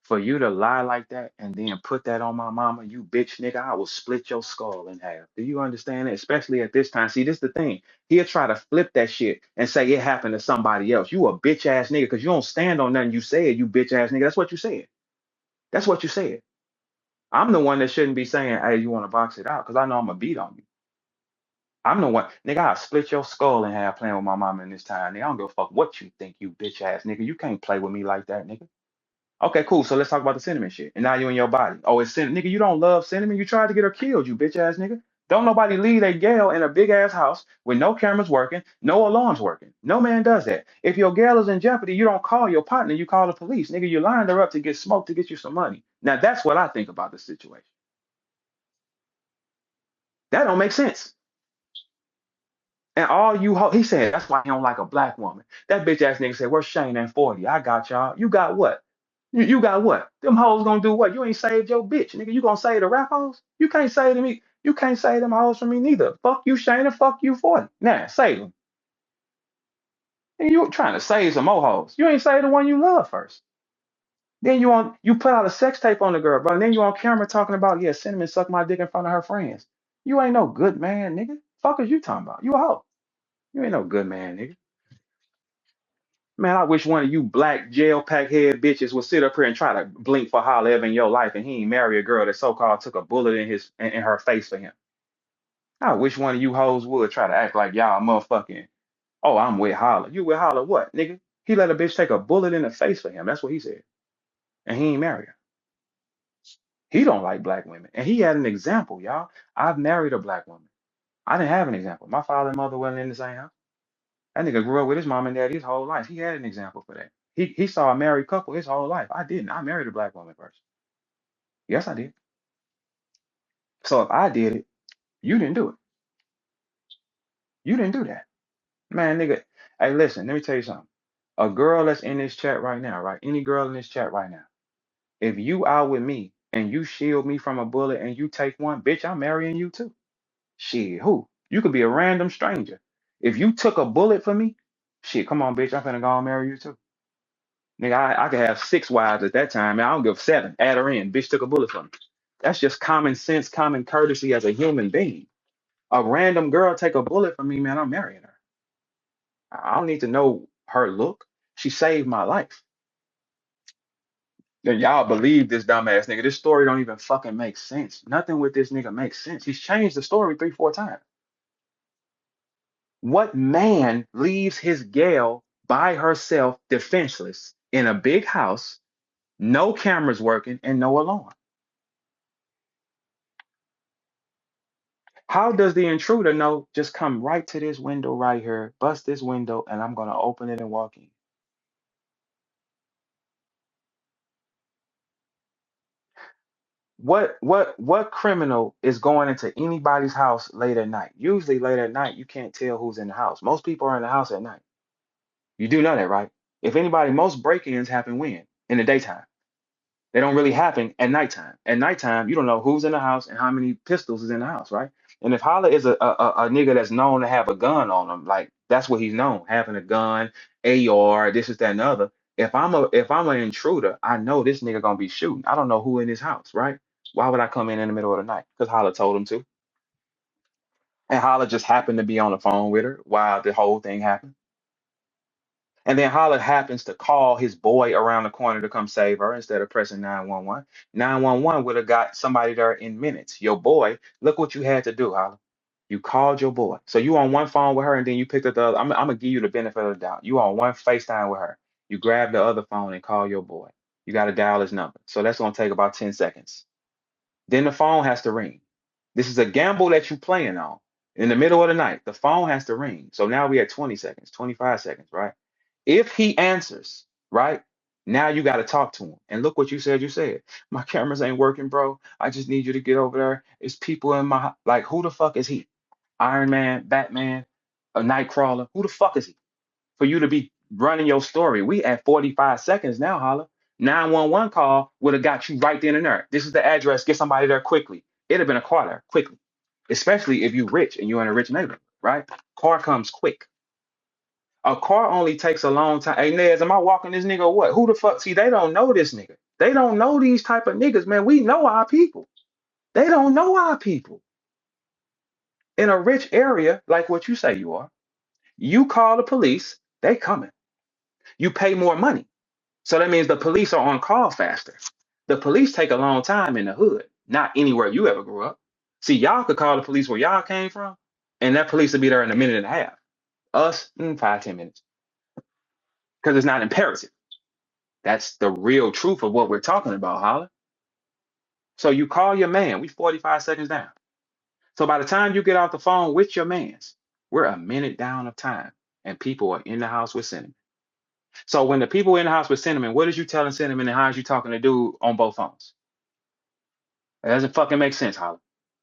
For you to lie like that and then put that on my mama, you bitch nigga, I will split your skull in half. Do you understand that? Especially at this time. See, this the thing. He'll try to flip that shit and say it happened to somebody else. You a bitch ass nigga because you don't stand on nothing you said, you bitch ass nigga. That's what you said. That's what you said. I'm the one that shouldn't be saying, hey, you want to box it out because I know I'm going to beat on you. I'm the one, nigga, I'll split your skull in half playing with my mama in this time. Nigga, I don't give a fuck what you think, you bitch ass nigga. You can't play with me like that, nigga. Okay, cool. So let's talk about the cinnamon shit. And now you in your body. Oh, it's cinnamon. Nigga, you don't love cinnamon. You tried to get her killed, you bitch ass nigga. Don't nobody leave a gal in a big ass house with no cameras working, no alarms working. No man does that. If your gal is in jeopardy, you don't call your partner, you call the police. Nigga, you lined her up to get smoked to get you some money. Now that's what I think about the situation. That don't make sense. And all you, he said, that's why he don't like a black woman. That bitch ass nigga said, where's Shane and 40? I got y'all. You got what? You got what? Them hoes gonna do what? You ain't saved your bitch, nigga. You gonna save the rap hoes? You can't save them. You can't save them hoes from me neither. Fuck you, Shane, and fuck you, 40. Nah, save them. And you trying to save some more hoes. You ain't save the one you love first. Then you put out a sex tape on the girl, bro. And then you on camera talking about, yeah, Cinnamon suck my dick in front of her friends. You ain't no good man, nigga. Fuck is you talking about? You a hoe. You ain't no good man, nigga. Man, I wish one of you black jail pack head bitches would sit up here and try to blink for Holla ever in your life, and he ain't marry a girl that so-called took a bullet in her face for him. I wish one of you hoes would try to act like y'all motherfucking, oh, I'm with Holla. You with Holla what, nigga? He let a bitch take a bullet in the face for him. That's what he said. And he ain't marry her. He don't like black women. And he had an example, y'all. I've married a black woman. I didn't have an example. My father and mother wasn't in the same house. That nigga grew up with his mom and dad his whole life. He had an example for that. He saw a married couple his whole life. I didn't. I married a black woman first. Yes, I did. So if I did it, you didn't do it. You didn't do that. Man, nigga. Hey, listen, let me tell you something. A girl that's in this chat right now, right? Any girl in this chat right now, if you out with me and you shield me from a bullet and you take one, bitch, I'm marrying you too. Shit, who? You could be a random stranger. If you took a bullet for me, shit, come on, bitch, I'm finna go and marry you too. Nigga, I could have 6 wives at that time. Man, I don't give 7. Add her in. Bitch took a bullet for me. That's just common sense, common courtesy as a human being. A random girl take a bullet from me, man, I'm marrying her. I don't need to know her look. She saved my life. Then y'all believe this dumbass nigga. This story don't even fucking make sense. Nothing with this nigga makes sense. He's changed the story 3, 4 times. What man leaves his gal by herself, defenseless, in a big house, no cameras working, and no alarm? How does the intruder know? Just come right to this window right here, bust this window, and I'm gonna open it and walk in. What criminal is going into anybody's house late at night? Usually late at night, you can't tell who's in the house. Most people are in the house at night. You do know that, right? If anybody, most break-ins happen when? In the daytime. They don't really happen at nighttime. At nighttime, you don't know who's in the house and how many pistols is in the house, right? And if Holla is a nigga that's known to have a gun on him, like that's what he's known, having a gun, AR, this is that and the other. If I'm an intruder, I know this nigga gonna be shooting. I don't know who in his house, right? Why would I come in the middle of the night? Because Holla told him to, and Holla just happened to be on the phone with her while the whole thing happened. And then Holler happens to call his boy around the corner to come save her instead of pressing 911. 911 would have got somebody there in minutes. Your boy, look what you had to do, Holler. You called your boy. So you on one phone with her and then you picked up the other. I'm gonna give you the benefit of the doubt. You on one FaceTime with her. You grab the other phone and call your boy. You got to dial his number. So that's gonna take about 10 seconds. Then the phone has to ring. This is a gamble that you're playing on. In the middle of the night, the phone has to ring. So now we at 20 seconds, 25 seconds, right? If he answers, right? Now you got to talk to him. And look what you said. You said, my cameras ain't working, bro. I just need you to get over there. It's people in my, like, who the fuck is he? Iron Man, Batman, a Nightcrawler. Who the fuck is he? For you to be running your story. We at 45 seconds now, Holla. 911 call would have got you right then and there. This is the address. Get somebody there quickly. It'd have been a car there quickly, especially if you're rich and you're in a rich neighborhood, right? Car comes quick. A car only takes a long time. Hey, Nez, am I walking this nigga or what? Who the fuck? See, they don't know this nigga. They don't know these type of niggas, man. We know our people. They don't know our people. In a rich area, like what you say you are, you call the police, they coming. You pay more money. So that means the police are on call faster. The police take a long time in the hood, not anywhere you ever grew up. See, y'all could call the police where y'all came from, and that police would be there in a minute and a half. Us, 5, 10 minutes, because it's not imperative. That's the real truth of what we're talking about, Holla. So you call your man. We 45 seconds down. So by the time you get off the phone with your mans, we're a minute down of time, and people are in the house with cinnamon. So when the people in the house with cinnamon, what is you telling cinnamon and how is you talking to dude on both phones? It doesn't fucking make sense, Holly.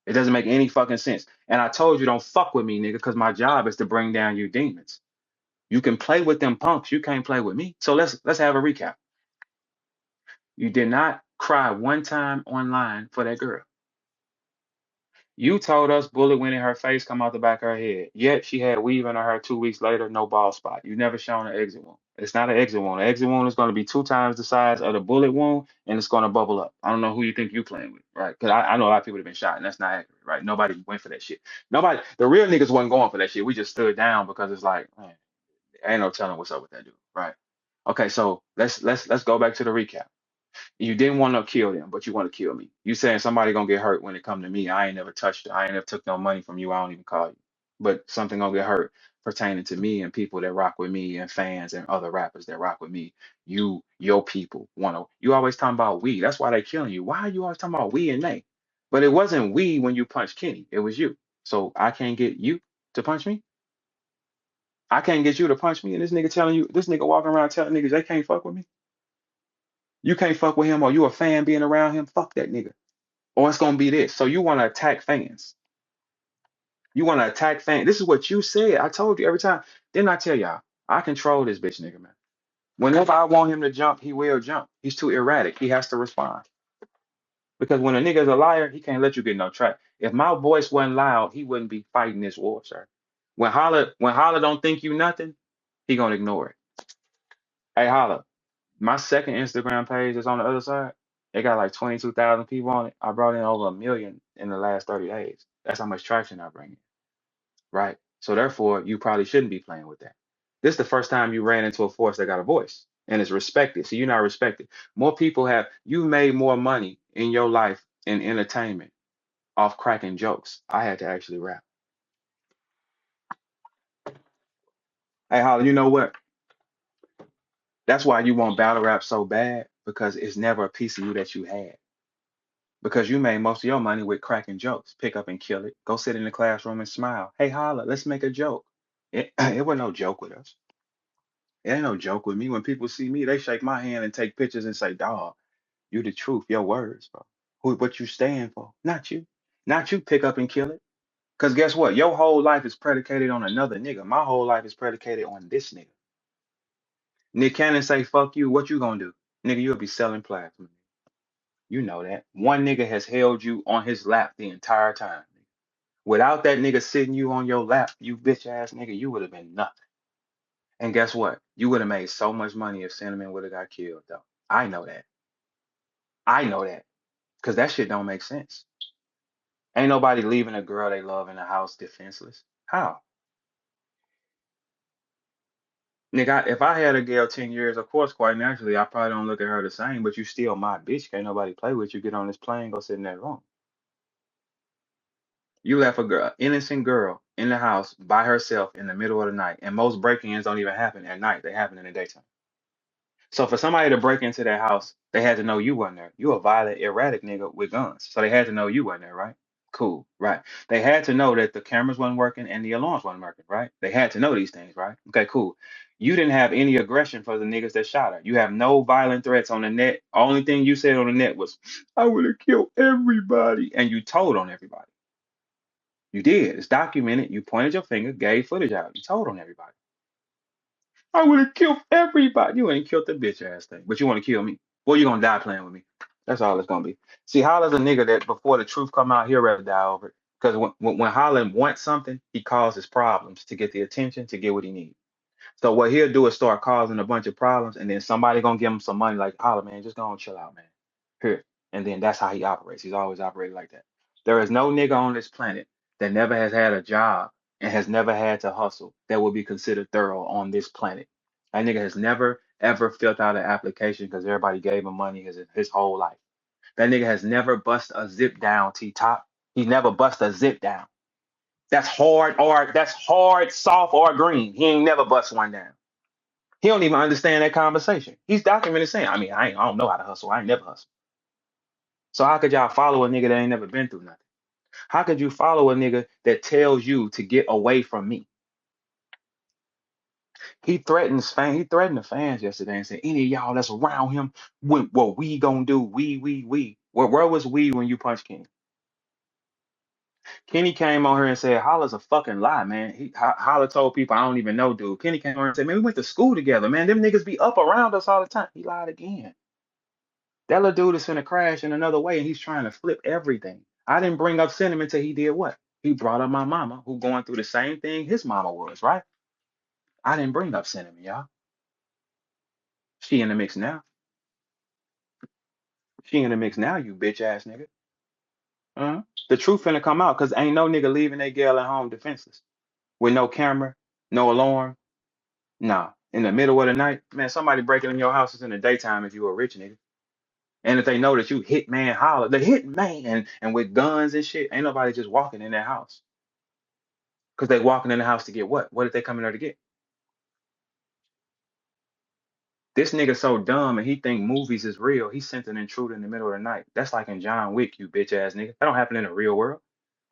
It doesn't make any fucking sense. And I told you don't fuck with me, nigga, because my job is to bring down you demons. You can play with them punks. You can't play with me. So let's have a recap. You did not cry one time online for that girl. You told us bullet went in her face, come out the back of her head. Yet she had weave in her hair 2 weeks later, no bald spot. You never shown an exit wound. It's not an exit wound. An exit wound is going to be 2 times the size of the bullet wound, and it's going to bubble up. I don't know who you think you playing with, right? Because I know a lot of people have been shot, and that's not accurate, right? Nobody went for that shit. Nobody, the real niggas wasn't going for that shit. We just stood down because it's like, man, ain't no telling what's up with that dude, right? Okay, so let's go back to the recap. You didn't want to kill them, but you want to kill me. You saying somebody gonna get hurt when it come to me. I ain't never touched it. I ain't never took no money from you. I don't even call you. But something gonna get hurt pertaining to me and people that rock with me and fans and other rappers that rock with me. Your people wanna you always talking about we. That's why they killing you. Why are you always talking about we and they? But it wasn't we when you punched Kenny. It was you. So I can't get you to punch me. I can't get you to punch me. And this nigga walking around telling niggas they can't fuck with me. You can't fuck with him or you a fan being around him. Fuck that nigga. Or it's gonna be this. So you want to attack fans. You want to attack fans. This is what you said. I told you every time. Didn't I tell y'all? I control this bitch nigga, man. Whenever I want him to jump, he will jump. He's too erratic. He has to respond. Because when a nigga's a liar, he can't let you get no track. If my voice wasn't loud, he wouldn't be fighting this war, sir. When Holla don't think you nothing, he gonna ignore it. Hey Holla, my second Instagram page is on the other side. It got like 22,000 people on it. I brought in over 1 million in the last 30 days. That's how much traction I bring in. right? So therefore, you probably shouldn't be playing with that. This is the first time you ran into a force that got a voice and is respected. So you're not respected. More people have, you made more money in your life in entertainment off cracking jokes. I had to actually rap. Hey, Holly, you know what? That's why you want battle rap so bad because it's never a piece of you that you had. Because you made most of your money with cracking jokes. Pick up and kill it. Go sit in the classroom and smile. Hey, Holla, let's make a joke. It wasn't no joke with us. It ain't no joke with me. When people see me, they shake my hand and take pictures and say, dog, you the truth, your words, bro. What you stand for? Not you. Not you pick up and kill it. Because guess what? Your whole life is predicated on another nigga. My whole life is predicated on this nigga. Nick Cannon say, fuck you. What you gonna do? Nigga, you'll be selling plasma. You know that. One nigga has held you on his lap the entire time. Without that nigga sitting you on your lap, you bitch ass nigga, you would have been nothing. And guess what? You would have made so much money if Cinnamon would have got killed, though. I know that. I know that. Because that shit don't make sense. Ain't nobody leaving a girl they love in the house defenseless. How? Nigga, if I had a girl 10 years, of course, quite naturally, I probably don't look at her the same, but you still my bitch. Can't nobody play with you. Get on this plane, go sit in that room. You left a girl, innocent girl, in the house by herself in the middle of the night. And most break-ins don't even happen at night. They happen in the daytime. So for somebody to break into their house, they had to know you wasn't there. You a violent, erratic nigga with guns. So they had to know you wasn't there, right? Cool, right. They had to know that the cameras wasn't working and the alarms wasn't working, right? They had to know these things, right? Okay, cool. You didn't have any aggression for the niggas that shot her. You have no violent threats on the net. Only thing you said on the net was, I would have killed everybody. And you told on everybody. You did. It's documented. You pointed your finger, gave footage out. You told on everybody. I would have killed everybody. You ain't killed the bitch ass thing, but you want to kill me. Well, you gonna die playing with me. That's all it's gonna be. See, Holla's a nigga that before the truth come out, he'll rather die over it. Because when Holla wants something, he causes problems to get the attention, to get what he needs. So what he'll do is start causing a bunch of problems, and then somebody gonna give him some money, like, Holla, man, just go and chill out, man. Here. And then that's how he operates. He's always operated like that. There is no nigga on this planet that never has had a job and has never had to hustle that will be considered thorough on this planet. That nigga has never ever filled out an application because everybody gave him money his whole life. That nigga has never bust a zip down, T top. He never bust a zip down. That's hard, soft, or green. He ain't never bust one down. He don't even understand that conversation. He's documented saying, I mean, I don't know how to hustle. I ain't never hustle. So how could y'all follow a nigga that ain't never been through nothing? How could you follow a nigga that tells you to get away from me? He threatened the fans yesterday and said, any of y'all that's around him, what we gonna do? We. Where was we when you punched Kenny? Kenny came on here and said, Holla's a fucking lie, man. Holla told people I don't even know, dude. Kenny came on here and said, man, we went to school together, man. Them niggas be up around us all the time. He lied again. That little dude is finna crash in another way, and he's trying to flip everything. I didn't bring up sentiment till he did what? He brought up my mama, who going through the same thing his mama was, right? I didn't bring up sentiment, y'all. She in the mix now. She in the mix now, you bitch ass nigga. Uh-huh. The truth finna come out, cause ain't no nigga leaving that girl at home defenseless. With no camera, no alarm. Nah. In the middle of the night, man, somebody breaking in your house is in the daytime if you a rich nigga. And if they know that you Hitman Holla, the Hitman, and with guns and shit, ain't nobody just walking in that house. Because they walking in the house to get what? What did they come in there to get? This nigga so dumb and he think movies is real. He sent an intruder in the middle of the night. That's like in John Wick, you bitch ass nigga. That don't happen in the real world.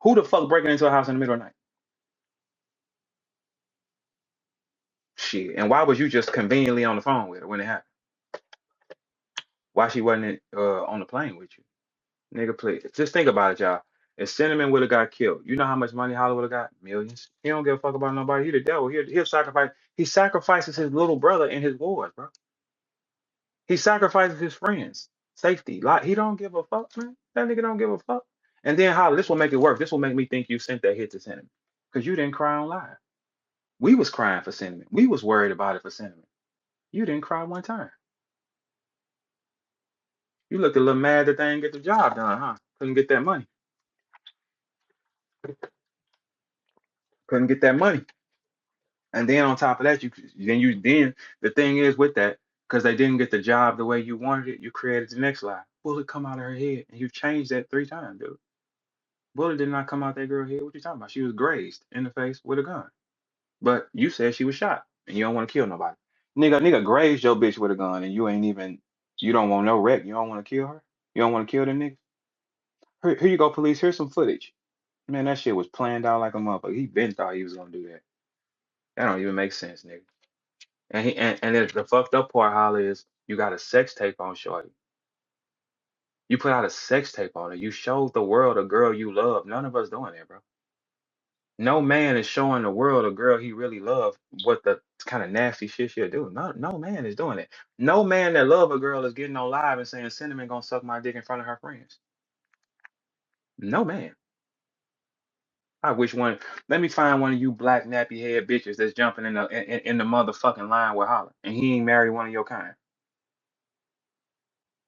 Who the fuck breaking into a house in the middle of the night? Shit. And why was you just conveniently on the phone with her when it happened? Why she wasn't on the plane with you? Nigga, please. Just think about it, y'all. If Cinnamon would have got killed, you know how much money Hollywood have got? Millions. He don't give a fuck about nobody. He the devil. He'll sacrifice. He sacrifices his little brother in his wars, bro. He sacrifices his friends. Safety. Like he don't give a fuck, man. That nigga don't give a fuck. And then how this will make it work. This will make me think you sent that hit to Cinnamon. Because you didn't cry on live. We was crying for Cinnamon. We was worried about it for Cinnamon. You didn't cry one time. You looked a little mad that they didn't get the job done, huh? Couldn't get that money. couldn't get that money. And then on top of that, then the thing is with that, because they didn't get the job the way you wanted it, you created the next lie. Bullet come out of her head, and you changed that 3 times, dude. Bullet did not come out that girl's head. What you talking about? She was grazed in the face with a gun. But you said she was shot, and you don't want to kill nobody. Nigga grazed your bitch with a gun, and you don't want no wreck. You don't want to kill her. You don't want to kill the nigga. Here you go, police. Here's some footage. Man, that shit was planned out like a motherfucker. He been thought he was gonna do that. That don't even make sense, nigga. And the fucked up part, Holla, is you got a sex tape on Shorty. You put out a sex tape on her. You showed the world a girl you love. None of us doing that, bro. No man is showing the world a girl he really loves what the kind of nasty shit she'll do. No man is doing it. No man that love a girl is getting on live and saying Cinnamon gonna suck my dick in front of her friends. No man. I wish one. Let me find one of you black nappy head bitches that's jumping in the motherfucking line with Holla, and he ain't married one of your kind.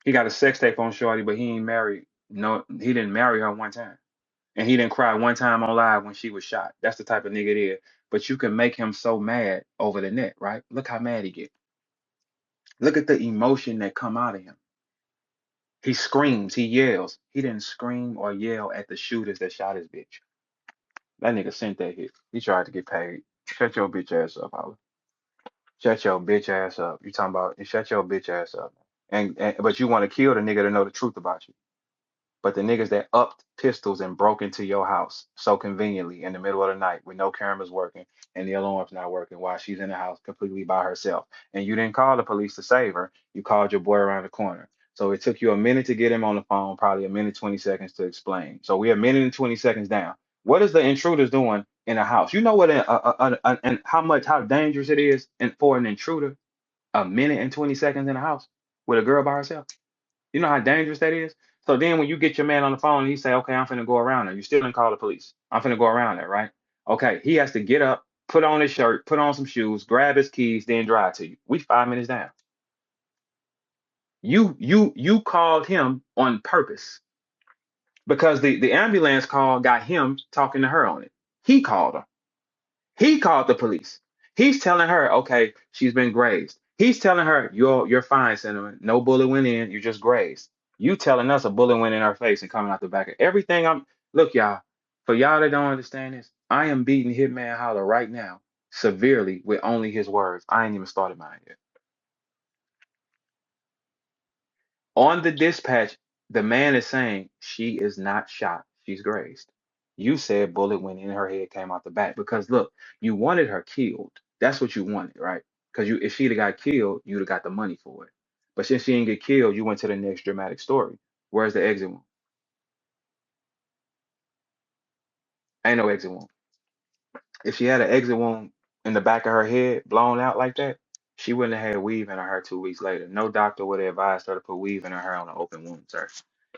He got a sex tape on Shorty, but he ain't married. No, he didn't marry her one time. And he didn't cry one time on live when she was shot. That's the type of nigga it is. But you can make him so mad over the net, right? Look how mad he get. Look at the emotion that come out of him. He screams, he yells. He didn't scream or yell at the shooters that shot his bitch. That nigga sent that hit. He tried to get paid. Shut your bitch ass up, Holly. Shut your bitch ass up. You talking about shut your bitch ass up. And but you want to kill the nigga to know the truth about you. But the niggas that upped pistols and broke into your house so conveniently in the middle of the night with no cameras working and the alarm's not working while she's in the house completely by herself. And you didn't call the police to save her. You called your boy around the corner. So it took you a minute to get him on the phone, probably a minute, 20 seconds to explain. So we're a minute and 20 seconds down. What is the intruders doing in a house? You know what, and how dangerous it is for an intruder, a minute and 20 seconds in a house with a girl by herself? You know how dangerous that is? So then when you get your man on the phone and he say, okay, I'm finna go around there. You still didn't call the police. I'm finna go around there, right? Okay, he has to get up, put on his shirt, put on some shoes, grab his keys, then drive to you. We 5 minutes down. You called him on purpose because the ambulance call got him talking to her on it. He called her. He called the police. He's telling her, okay, she's been grazed. He's telling her, you're fine, Cinnamon. No bullet went in. You just grazed. You telling us a bullet went in her face and coming out the back of everything. Look, y'all. For y'all that don't understand this, I am beating Hitman Holla right now severely with only his words. I ain't even started mine yet. On the dispatch, the man is saying she is not shot. She's grazed. You said bullet went in her head, came out the back. Because look, you wanted her killed. That's what you wanted, right? Because if she'd have got killed, you'd have got the money for it. But since she didn't get killed, you went to the next dramatic story. Where's the exit wound? Ain't no exit wound. If she had an exit wound in the back of her head blown out like that, she wouldn't have had weave in her hair 2 weeks later. No doctor would have advised her to put weave in her hair on an open wound, sir.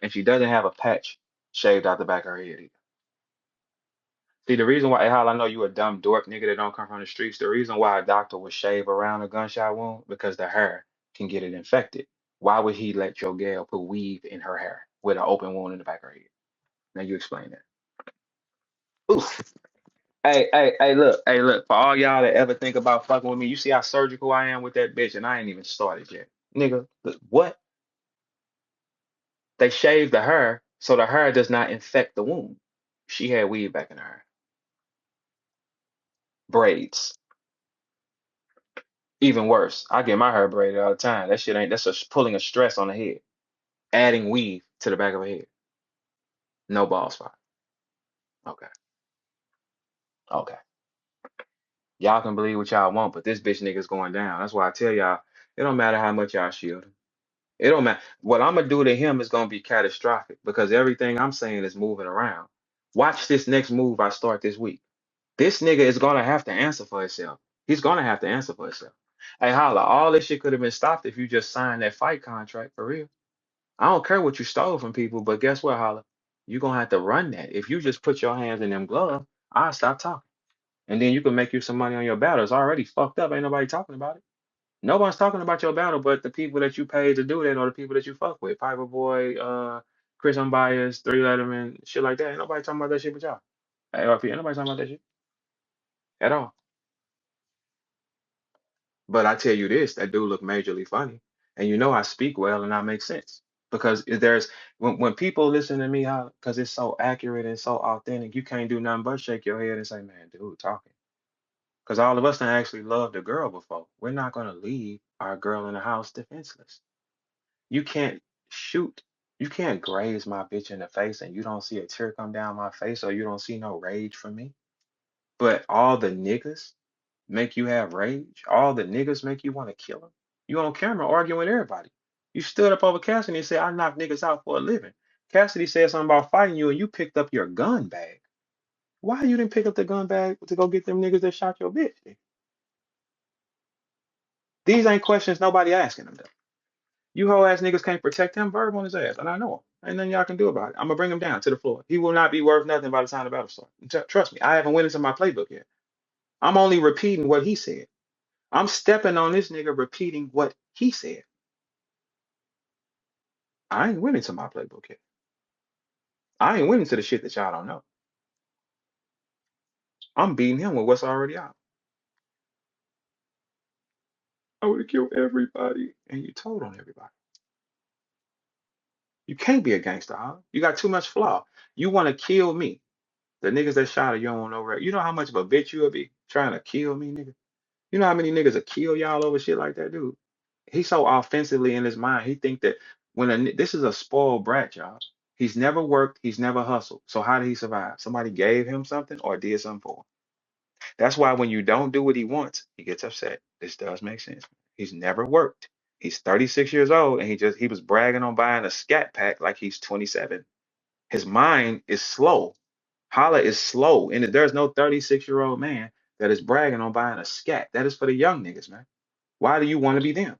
And she doesn't have a patch shaved out the back of her head either. See, the reason why, Hal, I know you a dumb dork nigga that don't come from the streets. The reason why a doctor would shave around a gunshot wound because the hair can get it infected. Why would he let your gal put weave in her hair with an open wound in the back of her head? Now you explain that. Oof. Hey, look. For all y'all that ever think about fucking with me, you see how surgical I am with that bitch, and I ain't even started yet, nigga. Look, what? They shaved the hair so the hair does not infect the wound. She had weave back in her hair. Braids. Even worse, I get my hair braided all the time. That shit ain't, that's pulling a stress on the head. Adding weave to the back of a head. No ball spot. Okay. Okay. Y'all can believe what y'all want, but this bitch nigga's going down. That's why I tell y'all, it don't matter how much y'all shield him. It don't matter. What I'm gonna do to him is gonna be catastrophic because everything I'm saying is moving around. Watch this next move I start this week. This nigga is gonna have to answer for himself. He's gonna have to answer for himself. Hey, Holla, all this shit could have been stopped if you just signed that fight contract for real. I don't care what you stole from people, but guess what, Holla? You're gonna have to run that. If you just put your hands in them gloves, I'll stop talking. And then you can make you some money on your battle. It's already fucked up. Ain't nobody talking about it. Nobody's talking about your battle, but the people that you paid to do that or the people that you fuck with. Piper Boy, Chris Unbiased, Three Letterman, shit like that. Ain't nobody talking about that shit but y'all. ARP, ain't nobody talking about that shit. at all. But I tell you this, that dude look majorly funny. And you know I speak well and I make sense. Because if there's when people listen to me, how because it's so accurate and so authentic, you can't do nothing but shake your head and say, man, dude, talking. Because all of us done actually loved a girl before. We're not gonna leave our girl in the house defenseless. You can't shoot. You can't graze my bitch in the face and you don't see a tear come down my face or you don't see no rage from me. But all the niggas make you have rage. All the niggas make you want to kill them. You on camera arguing with everybody. You stood up over Cassidy and said, I knock niggas out for a living. Cassidy said something about fighting you and you picked up your gun bag. Why you didn't pick up the gun bag to go get them niggas that shot your bitch? These ain't questions nobody asking them though. You hoe ass niggas can't protect him, verb on his ass, and I know him. Ain't nothing y'all can do about it. I'm gonna bring him down to the floor. He will not be worth nothing by the time the battle starts. Trust me, I haven't went into my playbook yet. I'm only repeating what he said. I'm stepping on this nigga repeating what he said. I ain't went into my playbook yet. I ain't went into the shit that y'all don't know. I'm beating him with what's already out. I would have killed everybody, and you told on everybody. You can't be a gangster, huh? You got too much flaw. You want to kill me. The niggas that shot her, you don't want no rep. You know how much of a bitch you would be trying to kill me, nigga? You know how many niggas would kill y'all over shit like that, dude? He's so offensively in his mind. He think that this is a spoiled brat, y'all. He's never worked. He's never hustled. So how did he survive? Somebody gave him something or did something for him. That's why when you don't do what he wants, he gets upset. This does make sense. He's never worked. He's 36 years old and he was bragging on buying a scat pack like he's 27. His mind is slow. Holla is slow. And there's no 36-year-old man that is bragging on buying a scat. That is for the young niggas, man. Why do you want to be them?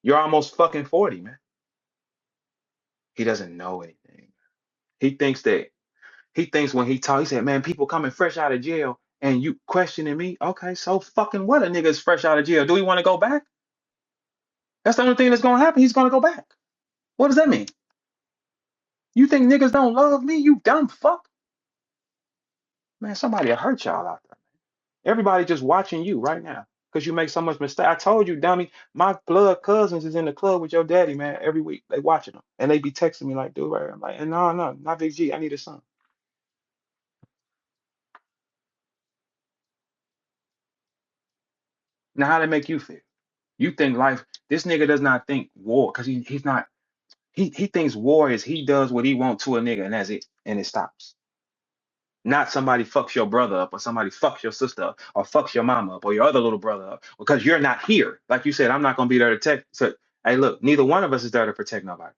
You're almost fucking 40, man. He doesn't know anything. He thinks that he thinks when he talks, he said, man, people coming fresh out of jail and you questioning me. Okay, so fucking what? A nigga is fresh out of jail. Do he want to go back? That's the only thing that's gonna happen. He's gonna go back. What does that mean? You think niggas don't love me? You dumb fuck. Man, somebody will hurt y'all out there. Everybody just watching you right now because you make so much mistake. I told you, dummy, my blood cousins is in the club with your daddy, man, every week. They watching them. And they be texting me like, dude, right? I'm like, no, no, not Big G. I need a son. Now, how they make you feel? You think life, this nigga does not think war because he's not, he thinks war is he does what he wants to a nigga and that's it. And it stops. Not somebody fucks your brother up or somebody fucks your sister up or fucks your mama up or your other little brother up because you're not here. Like you said, I'm not going to be there to protect. So, hey, look, neither one of us is there to protect nobody.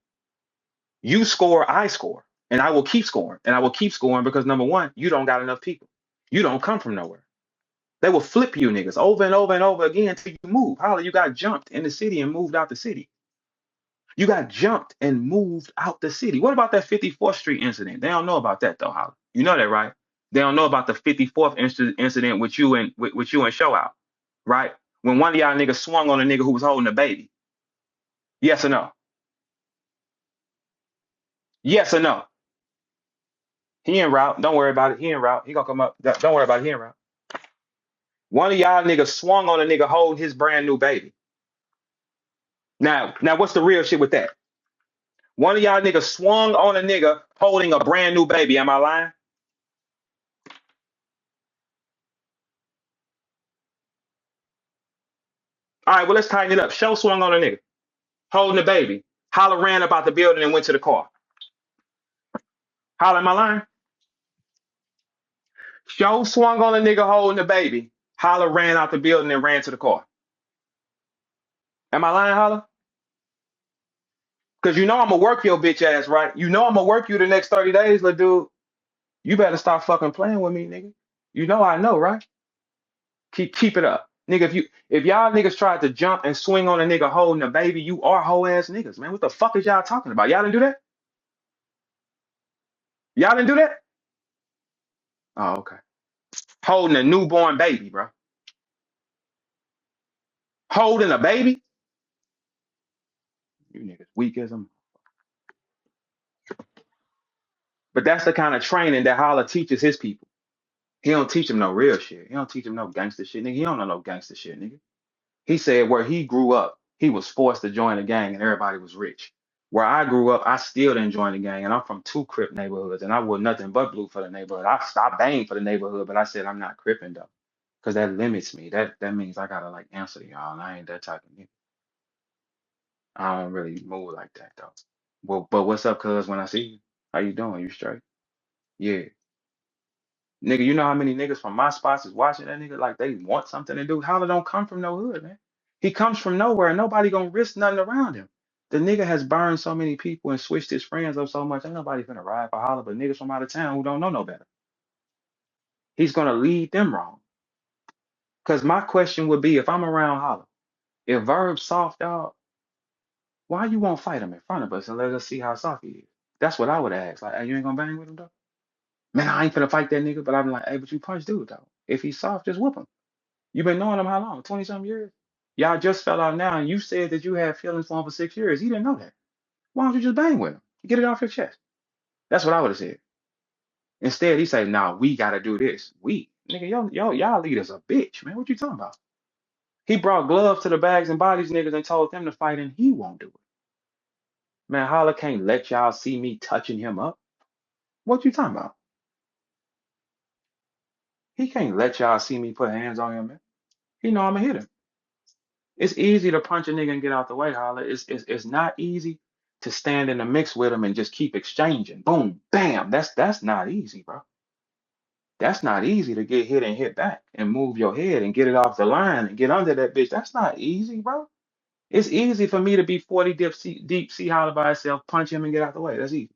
You score, I score, and I will keep scoring, and I will keep scoring because number one, you don't got enough people. You don't come from nowhere. They will flip you niggas over and over and over again until you move. Holla, you got jumped in the city and moved out the city. You got jumped and moved out the city. What about that 54th Street incident? They don't know about that though, Holla. You know that, right? They don't know about the 54th incident with you and with you and Show Out, right? When one of y'all niggas swung on a nigga who was holding a baby. Yes or no? Yes or no? He en route. Don't worry about it. He en route. He gonna come up. Don't worry about it. He en route. One of y'all niggas swung on a nigga holding his brand new baby. Now, what's the real shit with that? One of y'all niggas swung on a nigga holding a brand new baby. Am I lying? All right, well, let's tighten it up. Show swung on a nigga holding the baby. Holla ran about the building and went to the car. Holla, am I lying? Show swung on a nigga holding the baby. Holla ran out the building and ran to the car. Am I lying, Holla? Because you know I'm gonna work your bitch ass, right? You know I'm gonna work you the next 30 days, little dude. You better stop fucking playing with me, nigga. You know I know, right? Keep it up. Nigga, if y'all niggas tried to jump and swing on a nigga holding a baby, you are hoe ass niggas, man. What the fuck is y'all talking about? Y'all didn't do that? Y'all didn't do that? Oh, okay. Holding a newborn baby, bro. Holding a baby? You niggas weak as them. But that's the kind of training that Holla teaches his people. He don't teach him no real shit. He don't teach him no gangster shit, nigga. He don't know no gangster shit, nigga. He said where he grew up, he was forced to join a gang and everybody was rich. Where I grew up, I still didn't join the gang, and I'm from two Crip neighborhoods, and I was nothing but blue for the neighborhood. I stopped banging for the neighborhood, but I said I'm not Cripping though, because that limits me. That means I gotta like answer to y'all, and I ain't that type of nigga. I don't really move like that though. Well, but what's up, cuz? When I see you, how you doing? You straight? Yeah. Nigga, you know how many niggas from my spots is watching that nigga like they want something to do? Holla don't come from no hood, man. He comes from nowhere and nobody gonna risk nothing around him. The nigga has burned so many people and switched his friends up so much. Ain't nobody finna ride for Holla but niggas from out of town who don't know no better. He's gonna lead them wrong. Cause my question would be if I'm around Holla, if Verb soft dog, why you won't fight him in front of us and let us see how soft he is? That's what I would ask. Like, hey, you ain't gonna bang with him though? Man, I ain't finna fight that nigga, but I'm like, hey, but you punch dude though. If he's soft, just whoop him. You been knowing him how long? 20 something years? Y'all just fell out now and you said that you had feelings for him for 6 years. He didn't know that. Why don't you just bang with him? Get it off your chest. That's what I would have said. Instead, he said, nah, we gotta do this. We. Nigga, y'all leader's a bitch, man. What you talking about? He brought gloves to the bags and bodies niggas and told them to fight and he won't do it. Man, Holla can't let y'all see me touching him up. What you talking about? He can't let y'all see me put hands on him, man. He know I'ma hit him. It's easy to punch a nigga and get out the way, Holla. It's not easy to stand in the mix with him and just keep exchanging. Boom, bam. That's not easy, bro. That's not easy to get hit and hit back and move your head and get it off the line and get under that bitch. That's not easy, bro. It's easy for me to be 40 deep sea Holla by itself, punch him and get out the way. That's easy.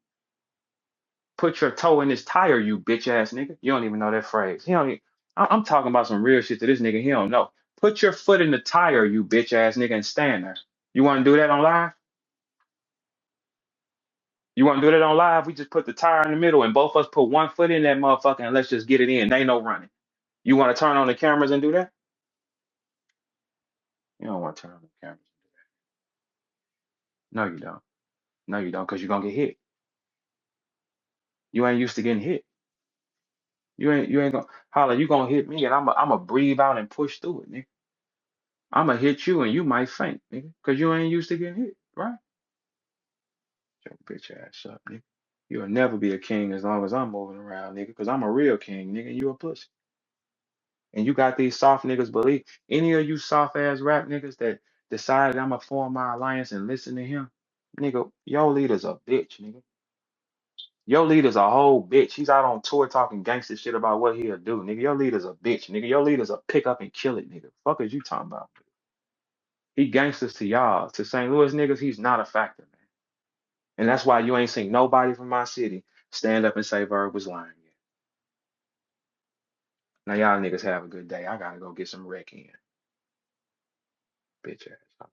Put your toe in his tire, you bitch ass nigga. You don't even know that phrase. He don't even, I'm talking about some real shit to this nigga. He don't know. Put your foot in the tire, you bitch ass nigga, and stand there. You want to do that on live? You want to do that on live? We just put the tire in the middle and both of us put one foot in that motherfucker and let's just get it in. Ain't no running. You want to turn on the cameras and do that? You don't want to turn on the cameras. No, you don't. No, you don't, because you're gonna get hit. You ain't used to getting hit. You ain't gonna Holla, you gonna hit me and I'm gonna breathe out and push through it, nigga. I'm gonna hit you and you might faint, nigga, because you ain't used to getting hit, right? Shut your bitch ass up, nigga. You'll never be a king as long as I'm moving around, nigga, because I'm a real king, nigga. You a pussy. And you got these soft niggas believe any of you soft ass rap niggas that decided I'm gonna form my alliance and listen to him, nigga, your leader's a bitch, nigga. Your leader's a whole bitch. He's out on tour talking gangster shit about what he'll do, nigga. Your leader's a bitch, nigga. Your leader's a pick up and kill it, nigga. Fuck is you talking about? He gangsters to y'all. To St. Louis niggas, he's not a factor, man. And that's why you ain't seen nobody from my city stand up and say Verb was lying yet. Now y'all niggas have a good day. I gotta go get some wreck in, bitch ass.